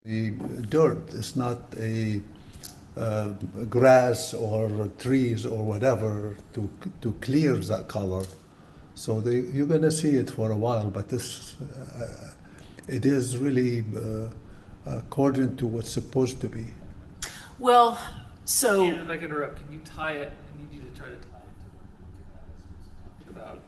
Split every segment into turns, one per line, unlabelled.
The dirt. It's not a grass or trees or whatever to clear that color. So you're going to see it for a while, but it is really according to what's supposed to be.
Well, so
And if I can interrupt, can you tie it? I need you to try to tie it to about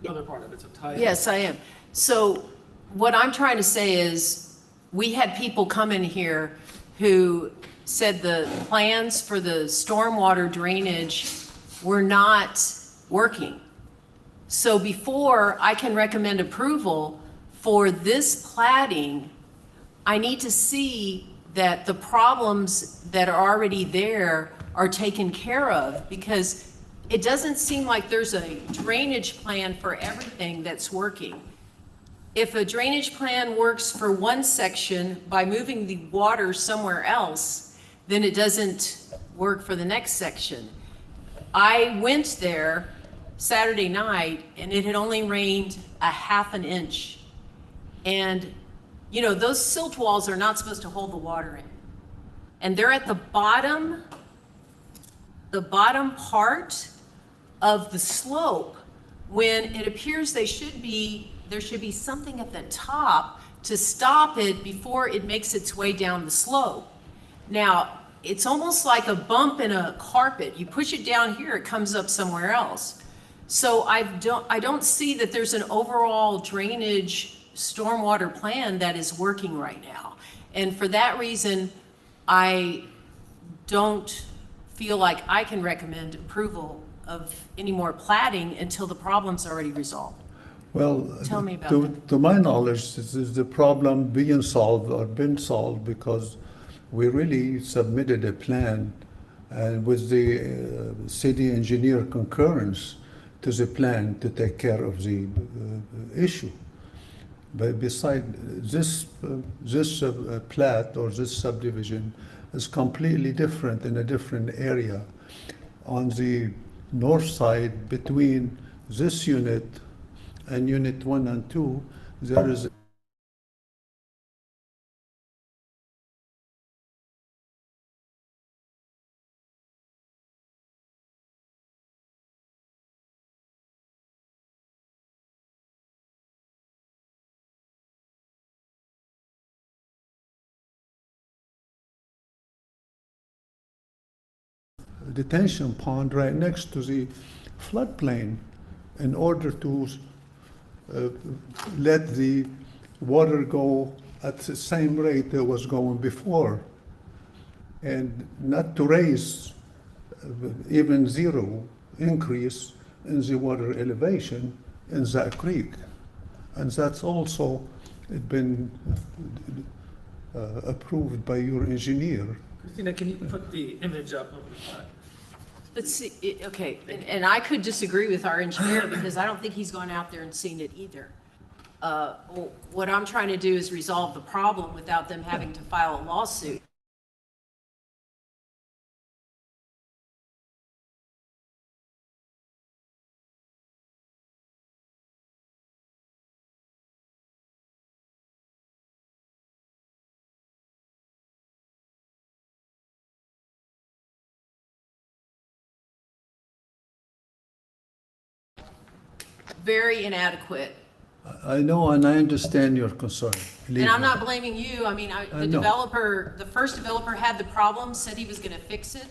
the other part of it. So tie it.
yes, I am. So what I'm trying to say is we had people come in here who said the plans for the stormwater drainage were not working. So before I can recommend approval for this plating, I need to see that the problems that are already there are taken care of, because it doesn't seem like there's a drainage plan for everything that's working. If a drainage plan works for one section by moving the water somewhere else, then it doesn't work for the next section. I went there Saturday night and it had only rained a half an inch. And, you know, those silt walls are not supposed to hold the water in. And they're at the bottom part of the slope, when it appears there should be something at the top to stop it before it makes its way down the slope. Now, it's almost like a bump in a carpet. You push it down here, it comes up somewhere else. So I don't see that there's an overall drainage stormwater plan that is working right now. And for that reason, I don't feel like I can recommend approval of any more platting until the problem's already resolved.
Well,
Tell me about that.
to my knowledge, this is the problem being solved or been solved because we really submitted a plan and with the city engineer concurrence to the plan to take care of the issue. But beside this plat or this subdivision is completely different in a different area. On the north side between this unit and unit 1 and 2, there is a detention pond right next to the floodplain in order to let the water go at the same rate it was going before, and not to raise even zero increase in the water elevation in that creek. And that's also been approved by your engineer.
Christina, can you put the image up of the plat?
Let's see, okay, and I could disagree with our engineer because I don't think he's gone out there and seen it either. What I'm trying to do is resolve the problem without them having to file a lawsuit. Very inadequate.
I know, and I understand your concern.
And I'm not blaming you. I mean, the
know.
developer, the first developer had the problem, said he was going to fix it,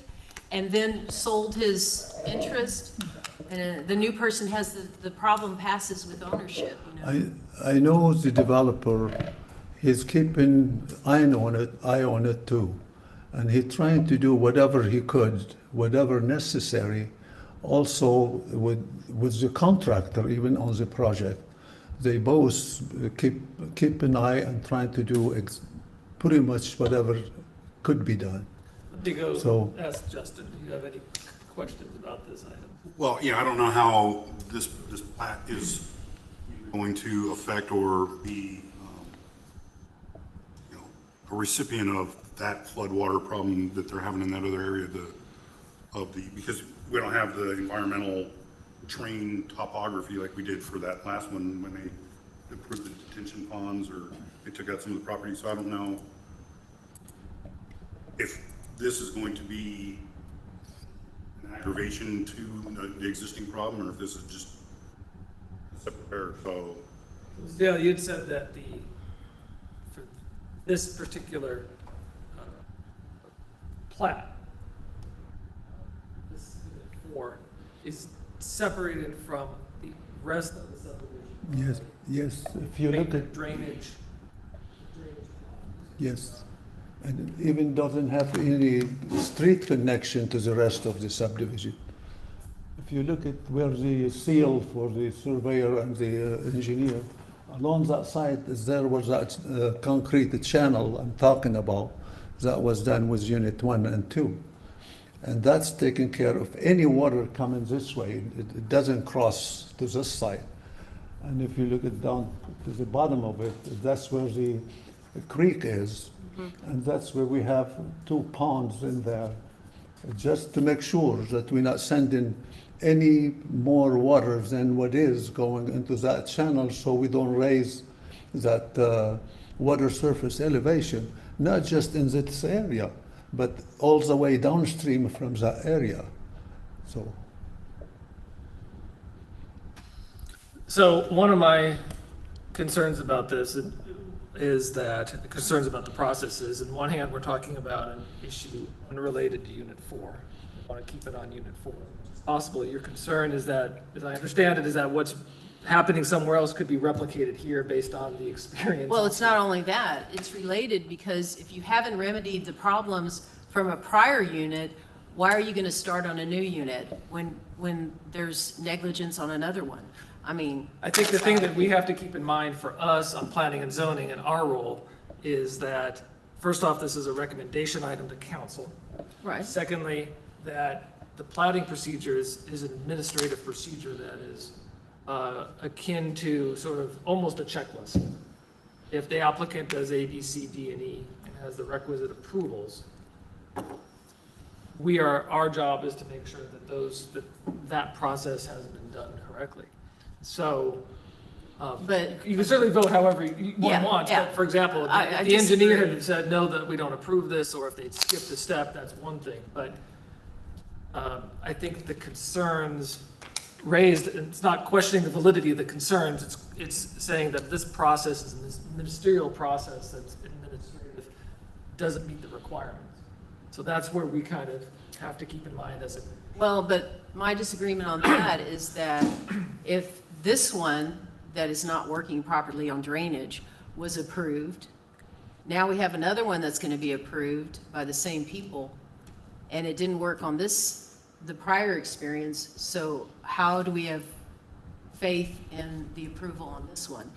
and then sold his interest. And the new person has the problem passes with ownership, you know.
I know the developer, he's keeping eye on it too. And he's trying to do whatever he could, whatever necessary, also with the contractor, even on the project. They both keep an eye and trying to do pretty much whatever could be done.
Let me go
So-
ask Justin, do you have any questions about this item?
Well, yeah, I don't know how this plat is going to affect or be, a recipient of that floodwater problem that they're having in that other area because we don't have the environmental terrain topography like we did for that last one when they approved the detention ponds or they took out some of the property, so I don't know if this is going to be an aggravation to the existing problem, or if this is just a separate error. So,
Dale, you'd said that for this particular plat, this unit 4 is separated from the rest of the subdivision.
Yes, if you look at,
Drainage.
yes. And it even doesn't have any street connection to the rest of the subdivision. If you look at where the seal for the surveyor and the engineer, along that side, there was that concrete channel I'm talking about that was done with Unit 1 and 2. And that's taking care of any water coming this way. It doesn't cross to this side. And if you look at down to the bottom of it, that's where the creek is. And that's where we have 2 ponds in there, just to make sure that we're not sending any more water than what is going into that channel, so we don't raise that water surface elevation, not just in this area, but all the way downstream from that area.
So one of my concerns about this is that, concerns about the process is, on one hand, we're talking about an issue unrelated to Unit 4. We want to keep it on Unit 4. Possibly, your concern is that, as I understand it, is that what's happening somewhere else could be replicated here based on the experience.
Well, it's not only that, it's related because if you haven't remedied the problems from a prior unit, why are you going to start on a new unit when there's negligence on another one? I mean,
I think the thing that we have to keep in mind for us on planning and zoning and our role is that, first off, this is a recommendation item to council.
right.
Secondly, that the plating procedures is an administrative procedure that is akin to sort of almost a checklist. If the applicant does A, B, C, D, and E and has the requisite approvals, our job is to make sure that that process has been done correctly. So,
But
you can certainly vote however you
Yeah,
want,
yeah.
but for example,
I
if the engineer
disagree.
had said, no, that we don't approve this, or if they'd skipped a step, that's one thing, but I think the concerns raised, it's not questioning the validity of the concerns, it's saying that this process is a ministerial process that's administrative, doesn't meet the requirements. So that's where we kind of have to keep in mind as a.
Well, but my disagreement on that is that if this one that is not working properly on drainage was approved, now we have another one that's going to be approved by the same people, and it didn't work on the prior experience, so how do we have faith in the approval on this one?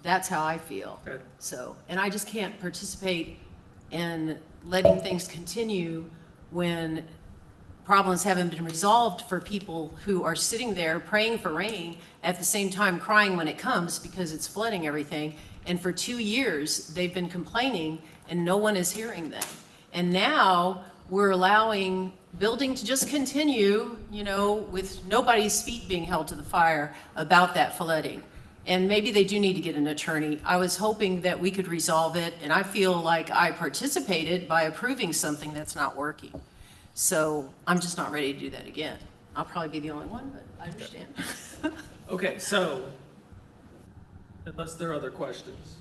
That's how I feel.
Okay.
So, and I just can't participate in letting things continue when problems haven't been resolved for people who are sitting there praying for rain, at the same time crying when it comes because it's flooding everything. And for 2 years, they've been complaining and no one is hearing them. And now we're allowing building to just continue, with nobody's feet being held to the fire about that flooding. And maybe they do need to get an attorney. I was hoping that we could resolve it, and I feel like I participated by approving something that's not working. So I'm just not ready to do that again. I'll probably be the only one, but I understand.
Okay, so, unless there are other questions.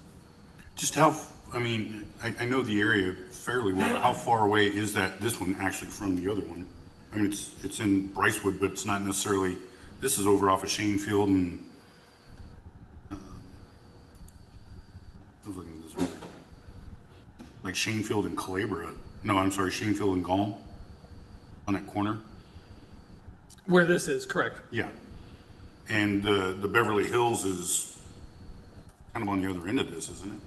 just I know the area fairly well. How far away is this one actually from the other one? I mean, it's in Brycewood, but it's not necessarily, this is over off of Shanefield and, I was looking at this one. Like Shanefield and Calabria. No, I'm sorry, Shanefield and Gall on that corner.
Where this is, correct.
Yeah. And the Beverly Hills is kind of on the other end of this, isn't it?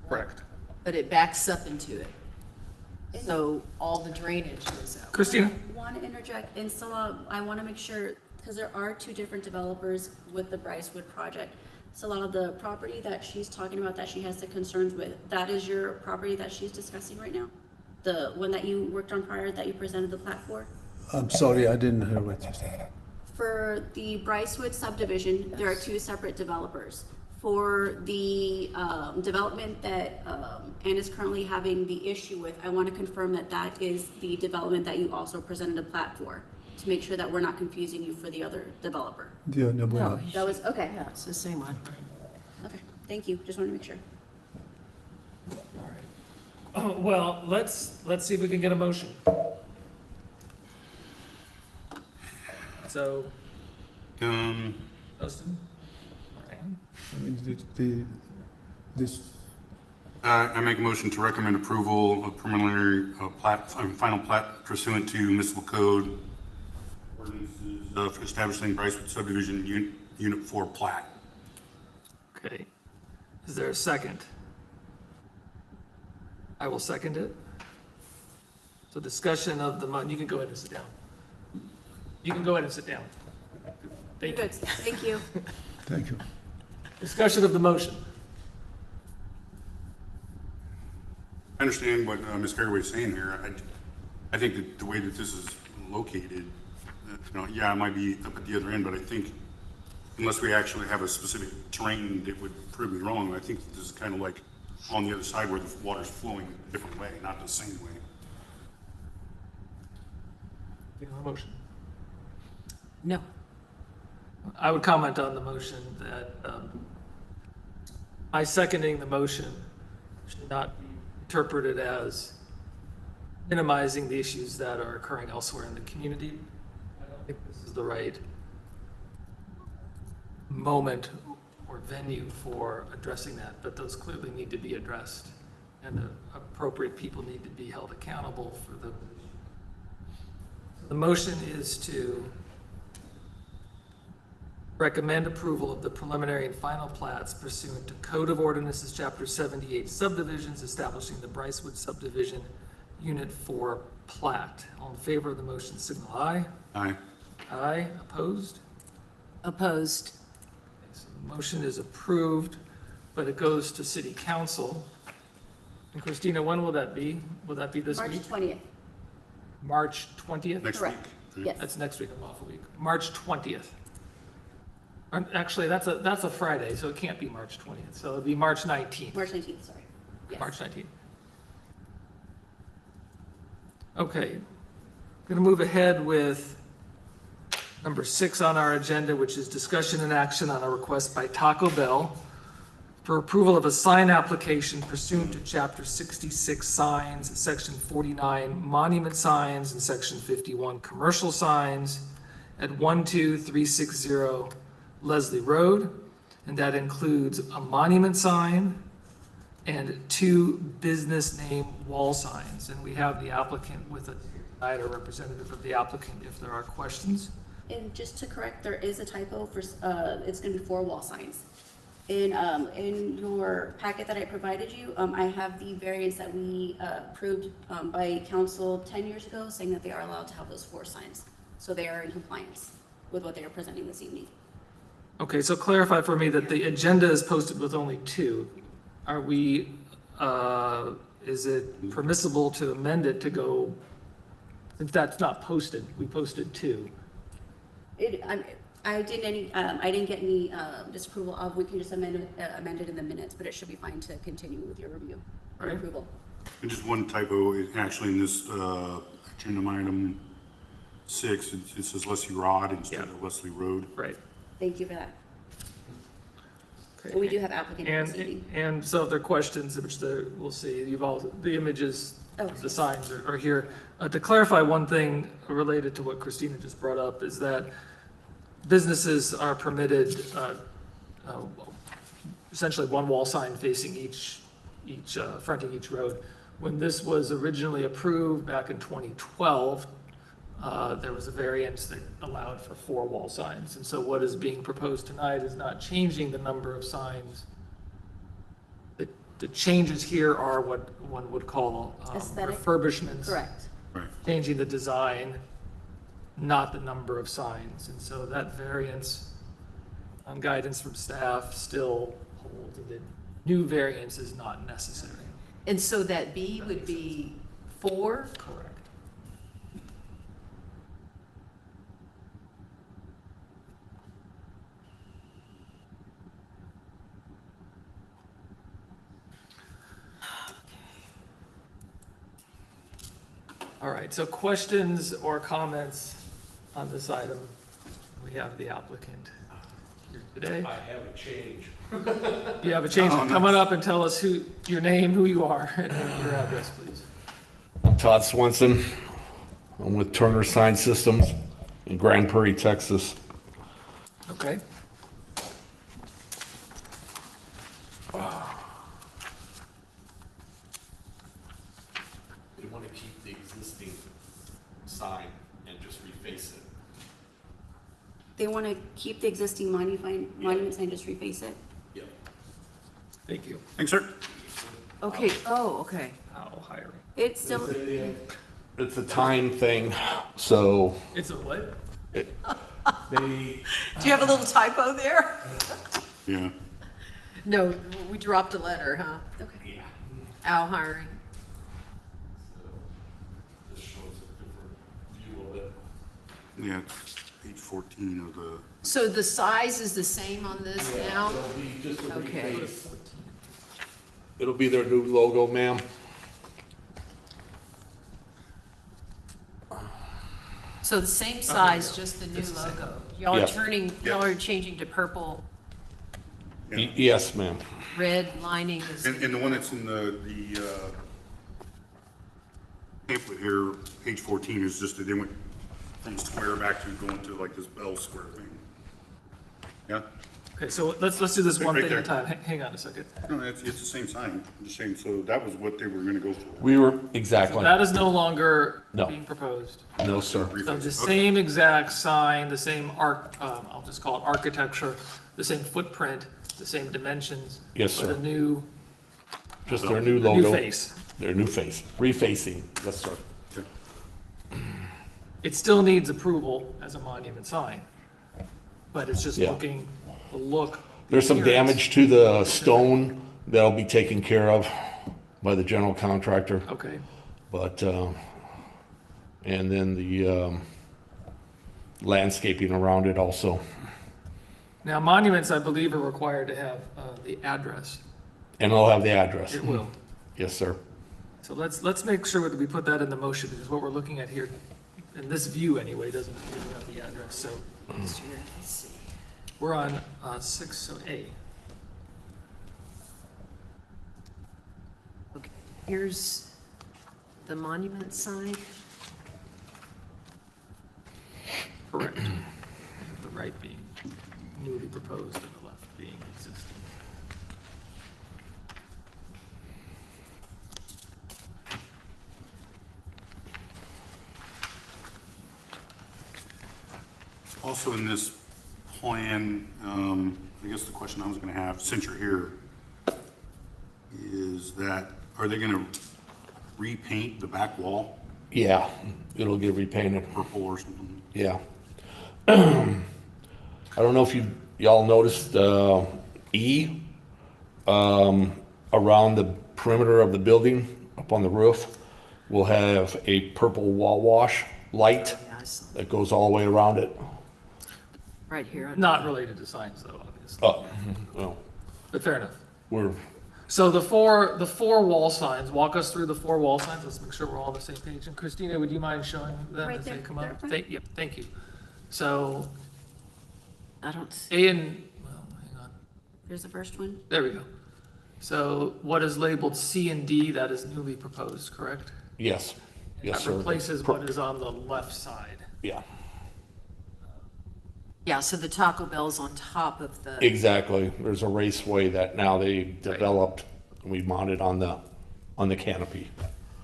Correct.
But it backs up into it. So all the drainage goes out.
Christina?
Want to interject, and so I want to make sure, because there are 2 different developers with the Brycewood project. So a lot of the property that she's talking about that she has the concerns with, that is your property that she's discussing right now? The one that you worked on prior, that you presented the plat for?
I'm sorry, I didn't hear what you said.
For the Brycewood subdivision, there are 2 separate developers. For the development that Ann is currently having the issue with, I want to confirm that that is the development that you also presented a plat for, to make sure that we're not confusing you for the other developer.
Yeah, no, we're
No,
not.
That was, okay,
yeah, it's the same one.
okay, thank you, just wanted to make sure.
Oh, well, let's see if we can get a motion. So, Dustin? Ryan?
I mean, this,
I make a motion to recommend approval of preliminary plat, final plat pursuant to municipal code ordinances of establishing Bricewood subdivision unit 4 plat.
Okay. Is there a second? I will second it. So discussion of the, you can go ahead and sit down. You can go ahead and sit down. Thank you.
Good, thank you.
thank you.
Discussion of the motion.
I understand what Ms. Fairway is saying here. I think that the way that this is located, yeah, it might be up at the other end, but I think unless we actually have a specific terrain that would prove me wrong, I think this is kind of like on the other side where the water's flowing a different way, not the same way.
Take on the motion.
No.
I would comment on the motion that my seconding the motion should not be interpreted as minimizing the issues that are occurring elsewhere in the community. I don't think this is the right moment or venue for addressing that, but those clearly need to be addressed, and the appropriate people need to be held accountable for the. The motion is to recommend approval of the preliminary and final plats pursuant to Code of Ordinances, Chapter 78, subdivisions establishing the Bricewood subdivision Unit 4 plat. All in favor of the motion, signal aye.
Aye.
Aye. Opposed?
Opposed.
So the motion is approved, but it goes to City Council. And Christina, when will that be? Will that be this
March
week?
20th,
March 20th?
Next week.
correct, yes.
That's next week, I'm off a week. March 20th. Actually, that's a Friday, so it can't be March 20th. So it'll be March 19th.
March 19th, sorry. Yes.
March 19th. Okay. Going to move ahead with number 6 on our agenda, which is discussion and action on a request by Taco Bell for approval of a sign application pursuant to Chapter 66 signs, Section 49 monument signs, and Section 51 commercial signs at 12360 Leslie Road, and that includes a monument sign and 2 business name wall signs. And we have the applicant with a representative of the applicant if there are questions.
And just to correct, there is a typo for, it's gonna be 4 wall signs. In your packet that I provided you, I have the variance that we approved by council 10 years ago, saying that they are allowed to have those 4 signs. So they are in compliance with what they are presenting this evening.
Okay, so clarify for me that the agenda is posted with only 2. Are we, is it permissible to amend it to go, since that's not posted, we posted 2?
I didn't get any disapproval of, we can just amend it in the minutes, but it should be fine to continue with your review and
Right.
approval.
And just one typo, actually in this agenda item 6, it says Leslie Rod instead of Leslie Road.
Right.
Thank you for that.
Okay.
But we do have applicant this evening.
And so if there are questions, which we'll see, the images,
Okay.
the signs are here. To clarify one thing related to what Christina just brought up is that businesses are permitted essentially 1 wall sign facing each fronting each road. When this was originally approved back in 2012, there was a variance that allowed for 4 wall signs. And so what is being proposed tonight is not changing the number of signs. The changes here are what one would call
Aesthetic?
refurbishments.
Correct.
Right.
Changing the design, not the number of signs. And so that variance on guidance from staff still holds, and the new variance is not necessary.
And so that B would be 4?
Correct. All right, so questions or comments on this item? We have the applicant here today.
I have a change.
You have a change.
Oh,
Come on
nice.
up and tell us your name, who you are, and your address, please.
I'm Todd Swenson. I'm with Turner Sign Systems in Grand Prairie, Texas.
Okay.
They want to keep the existing sign and just reface it.
They want to keep the existing monument sign, just reface it.
Yep.
Thank you.
Thanks, sir.
Okay, oh, okay.
Owl hiring.
It's still,
It's a time thing, so
It's a what?
they,
Do you have a little typo there?
Yeah.
No, we dropped a letter, huh?
okay.
Al hiring.
this shows a different view of it.
Yeah, it's page 14 of the,
So the size is the same on this now?
It'll be just a
Okay.
reface. It'll be their new logo, ma'am.
So the same size, just the new logo. Y'all are
Yes.
y'all are changing to purple,
yeah.
Yes, ma'am.
red lining is,
And the one that's in the pamphlet here, page 14, is just that they went from square back to going to like this bell square thing. Yeah?
Okay, so let's do this one
Right
thing at a
there.
time. Hang on a second.
No, it's the same sign. I'm just saying, so that was what they were gonna go for.
We were, exactly.
That is no longer
No.
being proposed.
No, sir.
So the
Okay.
same exact sign, the same I'll just call it architecture, the same footprint, the same dimensions.
Yes,
but
sir.
a new
Just their new logo.
new face.
Their new face. Refacing. Yes, sir.
Okay.
It still needs approval as a monument sign, but it's just
Yeah.
looking, the look.
There's some
appearance.
damage to the stone that'll be taken care of by the general contractor,
Okay,
but, and then the, landscaping around it also.
now monuments, I believe, are required to have the address.
And it'll have the address.
It will.
Yes, sir.
So let's make sure that we put that in the motion, because what we're looking at here, in this view anyway, doesn't have the address, so
let's see.
we're on 6, so A.
Okay, here's the monument sign.
Correct. The right being newly proposed and the left being existing.
Also in this plan, I guess the question I was gonna have, since you're here, is that, are they gonna repaint the back wall
Yeah, it'll get repainted.
purple or something?
Yeah. I don't know if y'all noticed, E, around the perimeter of the building, up on the roof, will have a purple wall wash light
Yeah, I saw
that goes all the way around it.
right here.
Not related to signs though, obviously,
Oh, well,
but fair enough.
we're,
So the four wall signs, walk us through the four wall signs, let's make sure we're all on the same page. And Christina, would you mind showing them
Right
as they
there,
come
they're
up?
fine.
Yep, thank you. So
I don't see,
A and, well, hang on,
There's the first one.
there we go. So what is labeled C and D, that is newly proposed, correct?
yes, yes,
That
sir.
replaces what is on the left side.
Yeah,
yeah, so the Taco Bell's on top of the,
exactly. There's a raceway that now they developed, and we mounted on the canopy.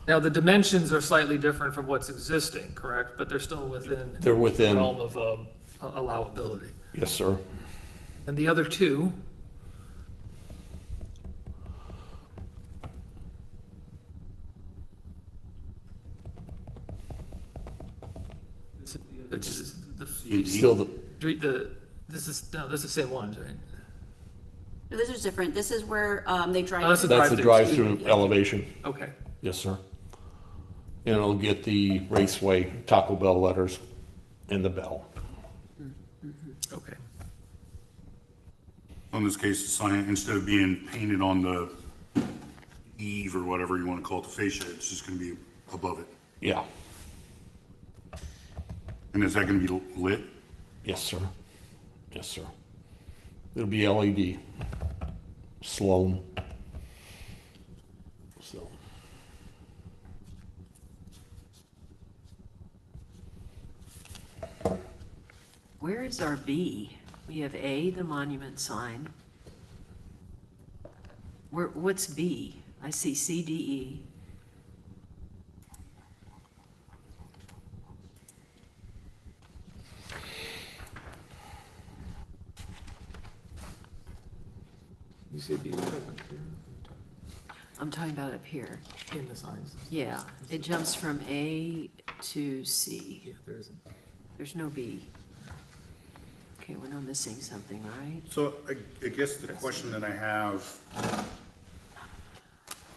Now, the dimensions are slightly different from what's existing, correct? But they're still within
They're
the
within,
realm of allowability.
yes, sir.
And the other two, it's
Still the,
this is the same ones, right?
No, this is different. This is where they drive.
Oh, that's a
that's the
drive-through.
drive-through elevation.
Okay,
Yes, sir. And it'll get the Raceway Taco Bell letters and the bell.
okay.
In this case, the sign, instead of being painted on the eave or whatever you wanna call it, the fascia, it's just gonna be above it.
Yeah,
And is that gonna be lit?
Yes, sir. Yes, sir. It'll be LED. Sloan. So,
Where is our B? We have A, the monument sign. What's B? I see C, D, E.
You say be
I'm talking about up here.
in the signs.
Yeah, it jumps from A to C.
Yeah, there isn't.
There's no B. Okay, we're not missing something, right?
So I guess the question that I have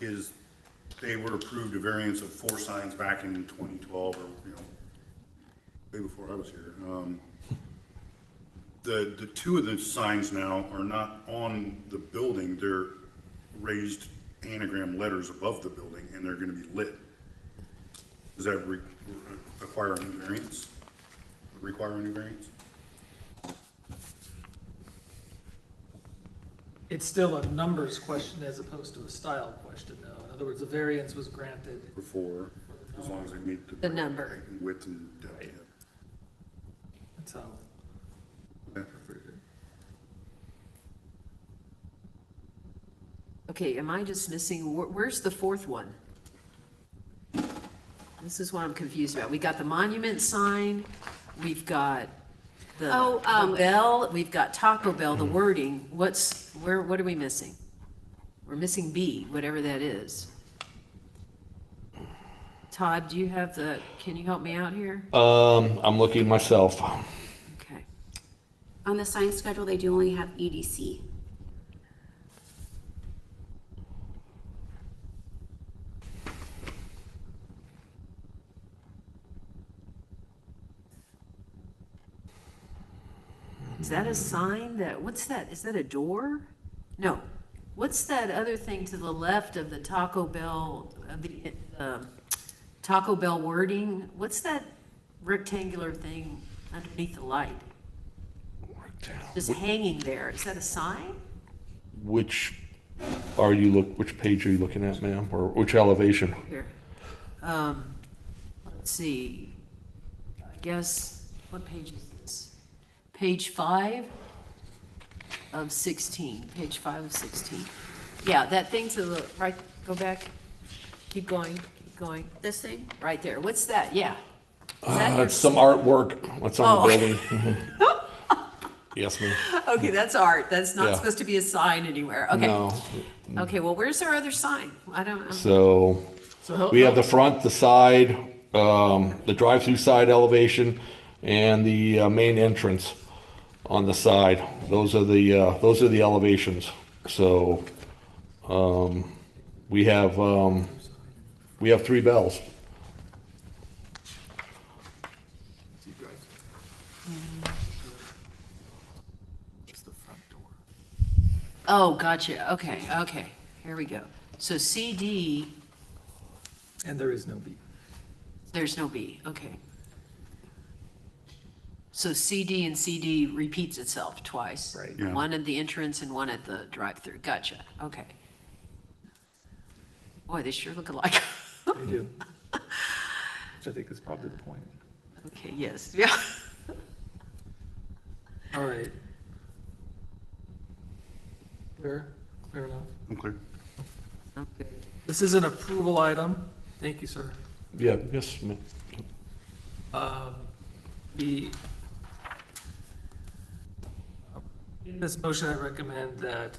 is, they were approved a variance of 4 signs back in 2012, or, way before I was here. The 2 of the signs now are not on the building, they're raised anagram letters above the building, and they're gonna be lit. Does that require a new variance? Require a new variance?
It's still a numbers question as opposed to a style question, though. In other words, the variance was granted.
Before, as long as they meet
The number.
height and width and depth.
Right. That's how.
Yeah.
Okay, am I just missing, where's the 4th one? This is what I'm confused about. We got the monument sign, we've got the bell, we've got Taco Bell, the wording. What are we missing? We're missing B, whatever that is. Todd, do you have can you help me out here?
I'm looking myself.
Okay.
On the sign schedule, they do only have EDC.
Is that a sign what's that? Is that a door? No. What's that other thing to the left of the Taco Bell, Taco Bell wording? What's that rectangular thing underneath the light? Just hanging there. Is that a sign?
Which which page are you looking at, ma'am, or which elevation?
Here. Let's see. I guess, what page is this? Page 5 of 16. Page 5 of 16. Yeah, that thing to the right, go back. Keep going, keep going.
This thing?
Right there. What's that? Yeah. Is that your-
It's some artwork. What's on
Oh.
the building? Yes, ma'am.
Okay, that's art. That's not
Yeah.
supposed to be a sign anywhere. Okay.
No.
Okay, well, where's our other sign? I don't,
So
So
we have the front, the side, the drive-through side elevation, and the main entrance on the side. Those are the elevations. So we have 3 bells.
it's the front door.
oh, gotcha. Okay, okay. Here we go. So CD,
And there is no B.
there's no B. Okay. So CD and CD repeats itself twice.
Right.
Yeah.
One at the entrance and one at the drive-through. Gotcha. Okay. Boy, they sure look alike.
They do. Which I think is probably the point.
Okay, yes, yeah.
All right. Clear enough.
I'm clear.
Okay.
This is an approval item. Thank you, sir.
Yeah, yes, ma'am.
The, in this motion, I recommend that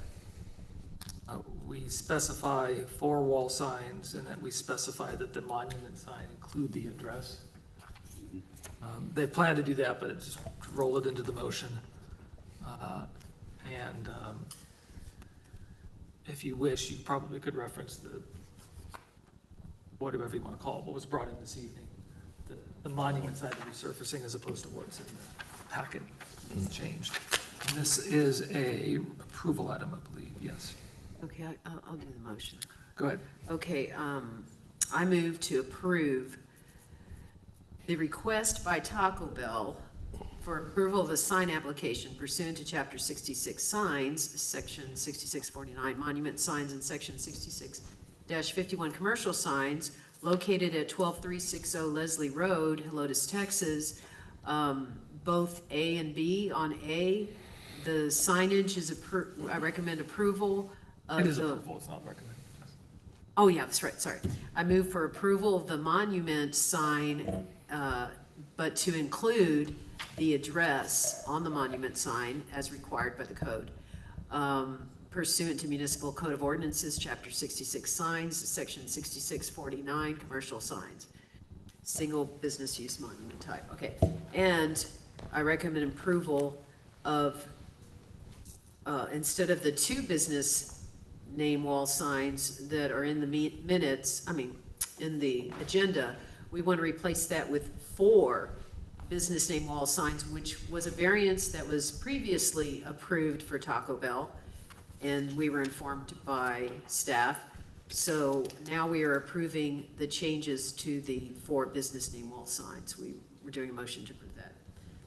we specify 4 wall signs and that we specify that the monument sign include the address. They plan to do that, but just roll it into the motion. And if you wish, you probably could reference whatever you want to call it, what was brought in this evening. The monument side resurfacing as opposed to what's in the packet changed. And this is a approval item, I believe, yes.
Okay, I'll do the motion.
Go ahead.
Okay, I move to approve the request by Taco Bell for approval of a sign application pursuant to Chapter 66 signs, Section 6649 monument signs, and Section 66-51 commercial signs located at 12360 Leslie Road, Helotes, Texas. Both A and B. On A, the signage is, I recommend approval of
It is
the.
approval, it's not recommended.
Oh, yeah, that's right, sorry. I move for approval of the monument sign, but to include the address on the monument sign as required by the code. Pursuant to Municipal Code of Ordinances, Chapter 66 signs, Section 6649 commercial signs. Single business use monument type, okay. And I recommend approval of, instead of the 2 business name wall signs that are in the minutes, in the agenda, we want to replace that with 4 business name wall signs, which was a variance that was previously approved for Taco Bell, and we were informed by staff. So now we are approving the changes to the 4 business name wall signs. We're doing a motion to approve that.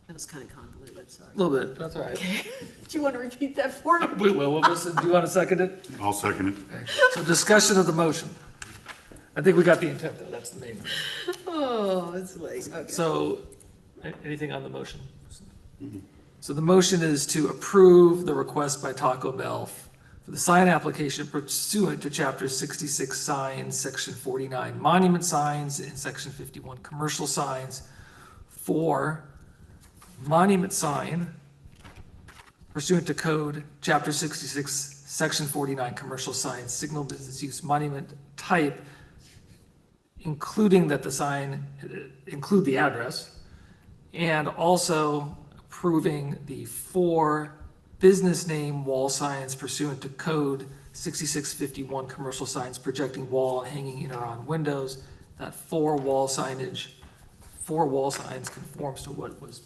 That was kind of convoluted, sorry.
A little bit, that's all right.
Do you want to repeat that for me?
We will. Do you want to second it?
I'll second it.
Okay. So discussion of the motion. I think we got the intent, though, that's the main thing.
Oh, it's late, okay.
So, anything on the motion? So the motion is to approve the request by Taco Bell for the sign application pursuant to Chapter 66 signs, Section 49 monument signs, and Section 51 commercial signs for monument sign pursuant to code, Chapter 66, Section 49 commercial signs, signal business use monument type, including that the sign include the address, and also approving the 4 business name wall signs pursuant to code 6651 commercial signs projecting wall, hanging in or on windows. That 4 wall signs conforms to what was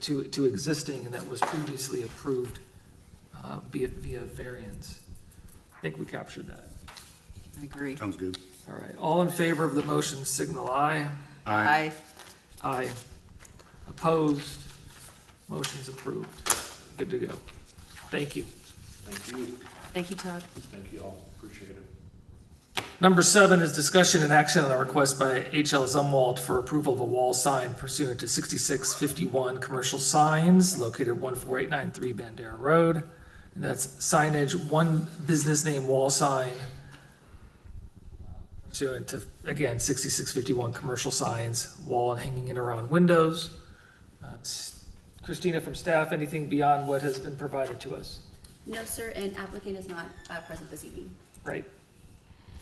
to existing and that was previously approved via variance. I think we captured that.
I agree.
Sounds good.
All right, all in favor of the motion signal aye.
Aye.
Aye. Opposed? Motion's approved. Good to go. Thank you.
Thank you.
Thank you, Todd.
Thank you all. Appreciate it.
Number 7 is discussion and action on a request by HL Zumwalt for approval of a wall sign pursuant to 6651 commercial signs located 14893 Bandera Road. And that's signage, 1 business name wall sign pursuant to, again, 6651 commercial signs, wall and hanging in around windows. Christina from staff, anything beyond what has been provided to us?
No, sir, and applicant is not present this evening.
Right.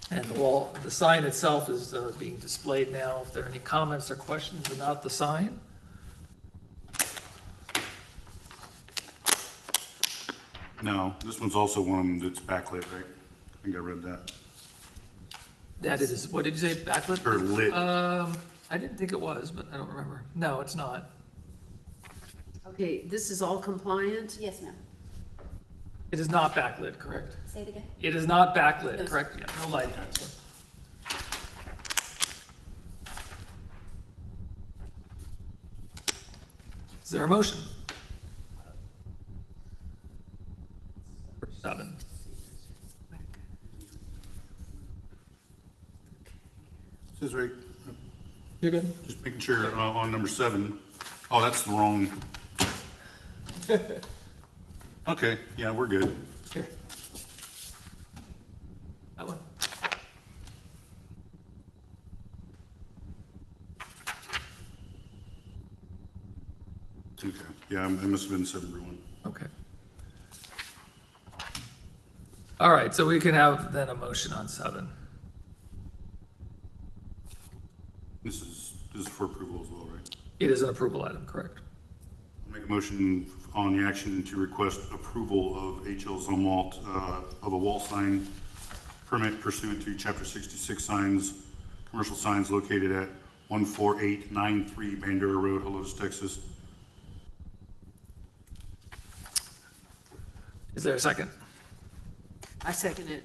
And the sign itself is being displayed now. If there are any comments or questions about the sign?
No, this one's also one that's backlit, right? I think I read that.
That is, what did you say, backlit?
Or lit.
I didn't think it was, but I don't remember. No, it's not.
Okay, this is all compliant?
Yes, ma'am.
It is not backlit, correct?
Say it again.
It is not backlit,
No.
correct? Yeah, no light. Is there a motion? 7.
This is right,
You're good?
just making sure, on number 7. Oh, that's the wrong. Okay, yeah, we're good.
Here. That one.
Okay, yeah, it must have been 7-1.
Okay. All right, so we can have then a motion on 7.
This is for approval as well, right?
It is an approval item, correct?
I'll make a motion on the action to request approval of HL Zumwalt of a wall sign permit pursuant to Chapter 66 signs, commercial signs located at 14893 Bandera Road, Helotes, Texas.
Is there a second?
I second it.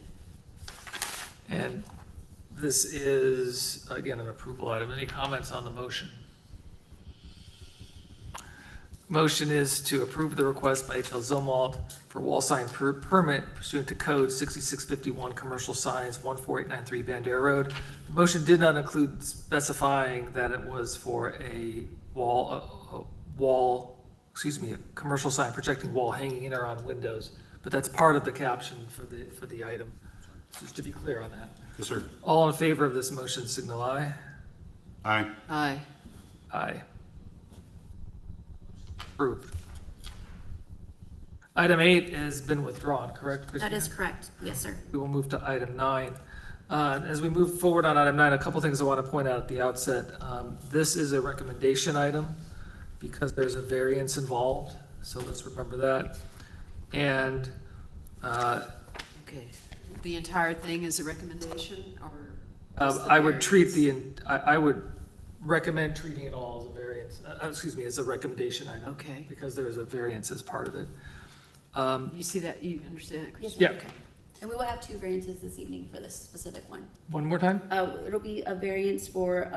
And This is, again, an approval item. Any comments on the motion? Motion is to approve the request by HL Zomalt for wall sign permit pursuant to code 6651, commercial signs, 14893 Bandera Road. The motion did not include specifying that it was for a a commercial sign projecting wall hanging in or on windows, but that's part of the caption for the item, just to be clear on that.
Yes, sir.
All in favor of this motion, signal aye.
Aye.
Aye.
Aye. Approved. Item 8 has been withdrawn, correct, Christina?
That is correct. Yes, sir.
We will move to item 9. As we move forward on item 9, a couple things I want to point out at the outset. This is a recommendation item because there's a variance involved, so let's remember that. And
Okay. The entire thing is a recommendation, or? just the
I would treat
variance?
I would recommend treating it all as a variance, as a recommendation item.
Okay.
Because there is a variance as part of it.
You see that, you understand that,
Yes,
Christina?
Yeah.
Okay.
And we will have 2 variances this evening for this specific one.
One more time?
It'll be a variance for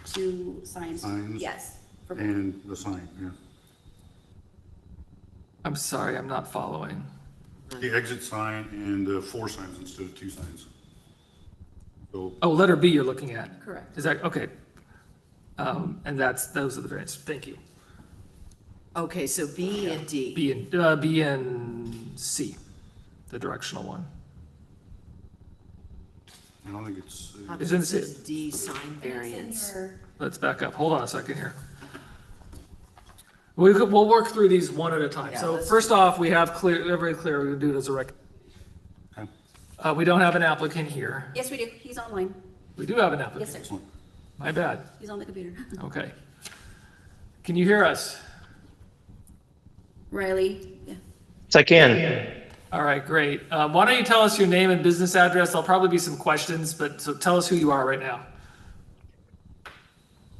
2 signs.
Signs.
Yes. For both.
And the sign, yeah.
I'm sorry, I'm not following.
The exit sign and 4 signs instead of 2 signs. So,
Oh, letter B you're looking at.
Correct.
Is that, okay. And those are the variants. Thank you.
Okay, so B and D.
B and C, the directional one.
I don't think it's,
How
It's
does
in
it
the-
says D sign
And it's in
variance?
your-
Let's back up. Hold on a second here. We'll work through these one at a time.
Yeah,
So
let's-
first off, we have very clear, we're gonna do it as a
okay.
we don't have an applicant here.
Yes, we do. He's online.
We do have an
Yes,
applicant.
sir.
Excellent.
My bad.
He's on the computer.
Okay. Can you hear us?
Riley, yeah.
Yes, I can.
All right, great. Why don't you tell us your name and business address? There'll probably be some questions, but so tell us who you are right now.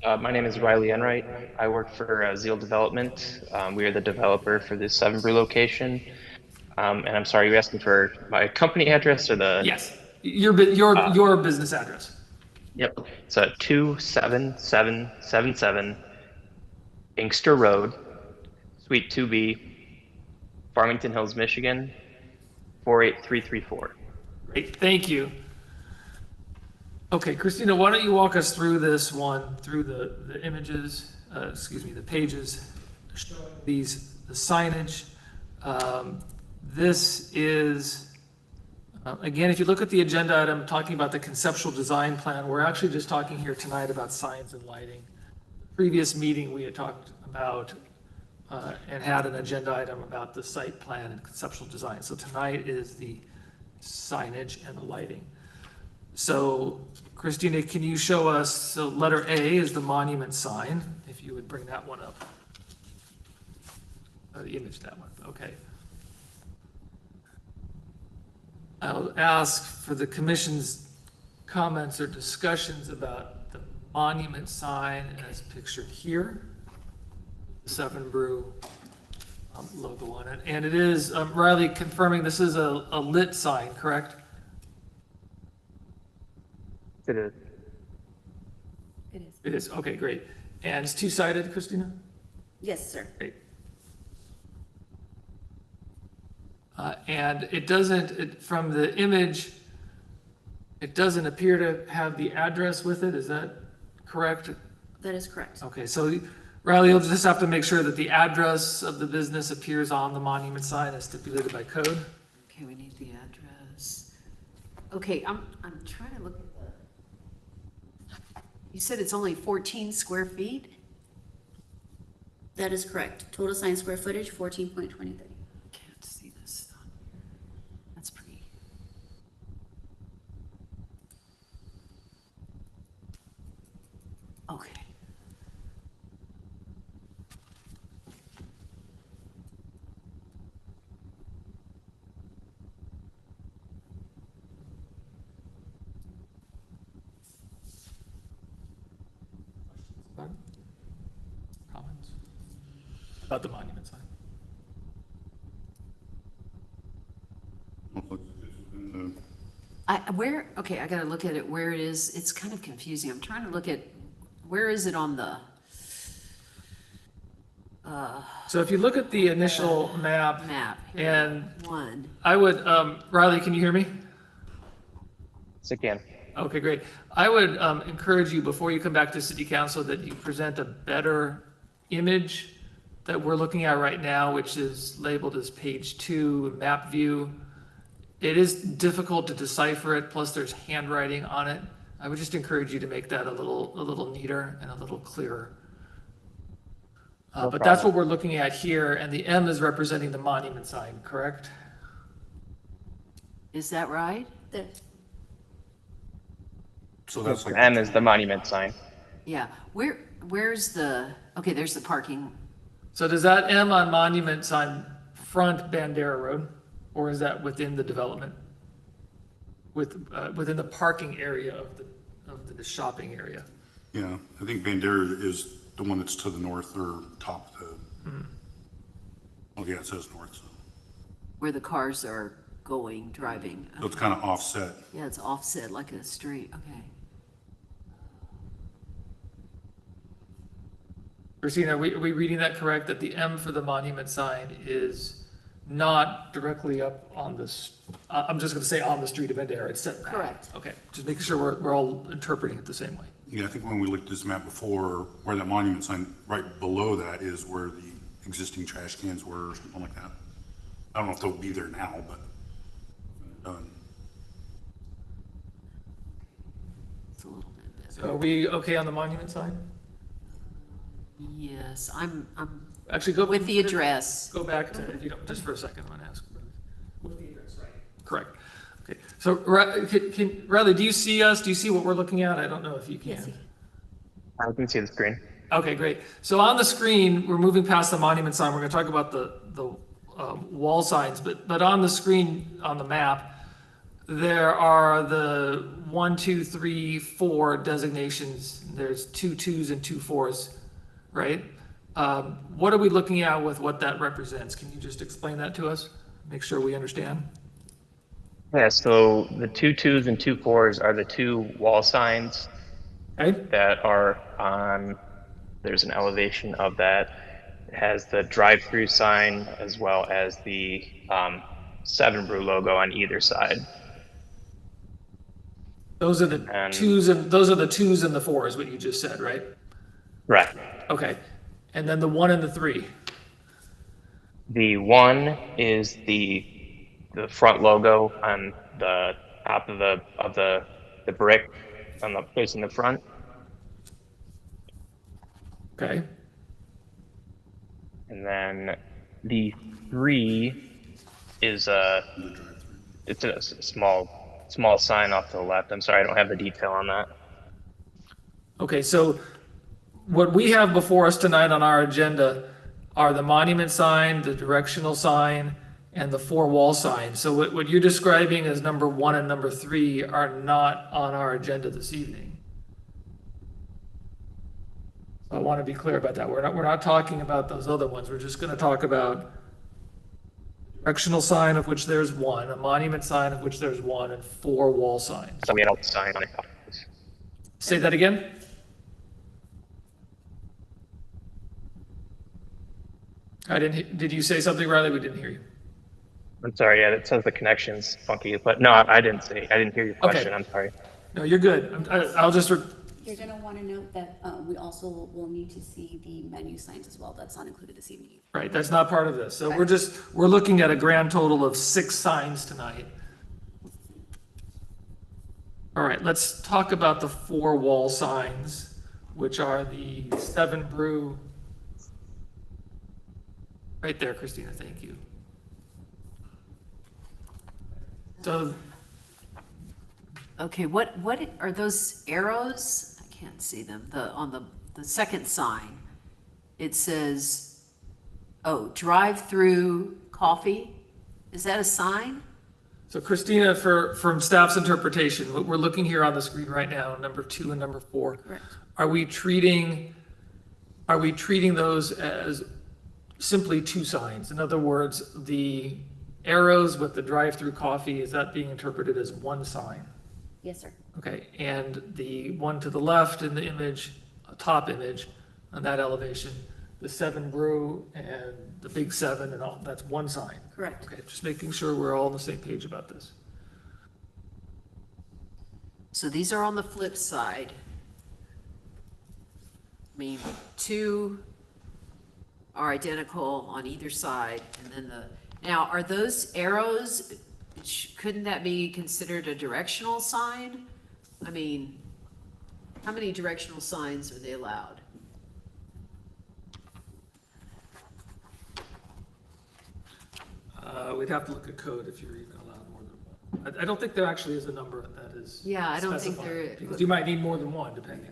My name is Riley Enright. I work for Zeal Development. We are the developer for the Seven Brew location. And I'm sorry, you're asking for my company address or the?
Yes, your business address.
Yep. It's 27777 Inkster Road, Suite 2B, Farmington Hills, Michigan, 48334.
Great, thank you. Okay, Christina, why don't you walk us through this one, through the images, the pages, showing the signage. This is, again, if you look at the agenda item, talking about the conceptual design plan, we're actually just talking here tonight about signs and lighting. Previous meeting, we had talked about and had an agenda item about the site plan and conceptual design. So tonight is the signage and the lighting. So Christina, can you show us, so letter A is the monument sign, if you would bring that one up. The image, that one, okay. I'll ask for the commission's comments or discussions about the monument sign as pictured here. The Seven Brew logo on it. And it is, Riley confirming this is a lit sign, correct?
It is.
It is.
It is, okay, great. And it's two-sided, Christina?
Yes, sir.
Great. And it doesn't, from the image, it doesn't appear to have the address with it, is that correct?
That is correct.
Okay, so Riley, you'll just have to make sure that the address of the business appears on the monument sign as stipulated by code.
Okay, we need the address. Okay, I'm trying to look at you said it's only 14 square feet?
That is correct. Total sign square footage, 14.23.
Can't see this on here. That's pretty. Okay.
Comments about the monument sign?
Okay, I gotta look at it where it is. It's kind of confusing. I'm trying to look at, where is it on the,
So if you look at the initial map,
map? Here,
and
one.
I would, Riley, can you hear me?
Yes, again.
Okay, great. I would encourage you, before you come back to city council, that you present a better image that we're looking at right now, which is labeled as page 2, map view. It is difficult to decipher it, plus there's handwriting on it. I would just encourage you to make that a little neater and a little clearer.
No
But that's
problem.
what we're looking at here, and the M is representing the monument sign, correct?
Is that right?
There.
So that's like.
M is the monument sign.
Yeah. Where's the, okay, there's the parking.
So does that M on monument sign front Bandera Road, or is that within the development? Within the parking area of the shopping area?
Yeah, I think Bandera is the one that's to the north or top of the, oh yeah, it says north, so.
Where the cars are going, driving.
So it's kind of offset.
Yeah, it's offset like a street, okay.
Christina, are we reading that correct, that the M for the monument sign is not directly up on this, I'm just gonna say on the street of Bandera, it's set back?
Correct.
Okay, just making sure we're all interpreting it the same way.
Yeah, I think when we looked at this map before, where that monument sign, right below that is where the existing trash cans were, or something like that. I don't know if they'll be there now, but,
It's a little bit better.
So are we okay on the monument sign?
Yes, I'm
Actually, go.
with the address.
Go back to, if you don't, just for a second, I want to ask. With the address, right? Correct. Okay, so Riley, do you see us? Do you see what we're looking at? I don't know if you can.
Yes.
I can see the screen.
Okay, great. So on the screen, we're moving past the monument sign. We're going to talk about the wall signs, but on the screen, on the map, there are the 1, 2, 3, 4 designations. There's 2 2s and 2 4s, right? What are we looking at with what that represents? Can you just explain that to us? Make sure we understand.
Yeah, so the 2 2s and 2 4s are the 2 wall signs
Okay?
that are on, there's an elevation of that. It has the drive-through sign as well as the 7 Brew logo on either side.
Those are the
And-
2s and those are the 2s and the 4s, what you just said, right?
Right.
Okay. And then the 1 and the 3.
The 1 is the front logo on the top of the brick on the place in the front.
Okay.
And then the 3 is it's a small sign off to the left. I'm sorry, I don't have the detail on that.
Okay, so what we have before us tonight on our agenda are the monument sign, the directional sign, and the 4 wall signs. So what you're describing as number 1 and number 3 are not on our agenda this evening. I want to be clear about that. We're not talking about those other ones. We're just going to talk about directional sign, of which there's 1, a monument sign, of which there's 1, and 4 wall signs.
So we had all the sign on it.
Say that again? Did you say something, Riley? We didn't hear you.
I'm sorry, yeah, it says the connection's funky, but no, I didn't hear your question, I'm sorry.
No, you're good. I'll just,
You're gonna wanna note that, we also will need to see the menu signs as well. That's not included this evening.
right, that's not part of this. So we're looking at a grand total of 6 signs tonight. All right, let's talk about the 4 wall signs, which are the 7 Brew. Right there, Christina, thank you. So,
Okay, what are those arrows? I can't see them. On the second sign, it says, oh, drive-through coffee. Is that a sign?
so Christina, from staff's interpretation, what we're looking here on the screen right now, number 2 and number 4.
Correct.
Are we treating those as simply 2 signs? In other words, the arrows with the drive-through coffee, is that being interpreted as one sign?
Yes, sir.
Okay, and the one to the left in the image, top image, on that elevation, the 7 Brew and the big 7 and all, that's one sign?
Correct.
Okay, just making sure we're all on the same page about this.
So these are on the flip side. I mean, 2 are identical on either side, and then now, are those arrows, couldn't that be considered a directional sign? I mean, how many directional signs are they allowed?
We'd have to look at code if you're even allowed more than one. I don't think there actually is a number that is
Yeah, I don't think
specified,
there.
because you might need more than one depending.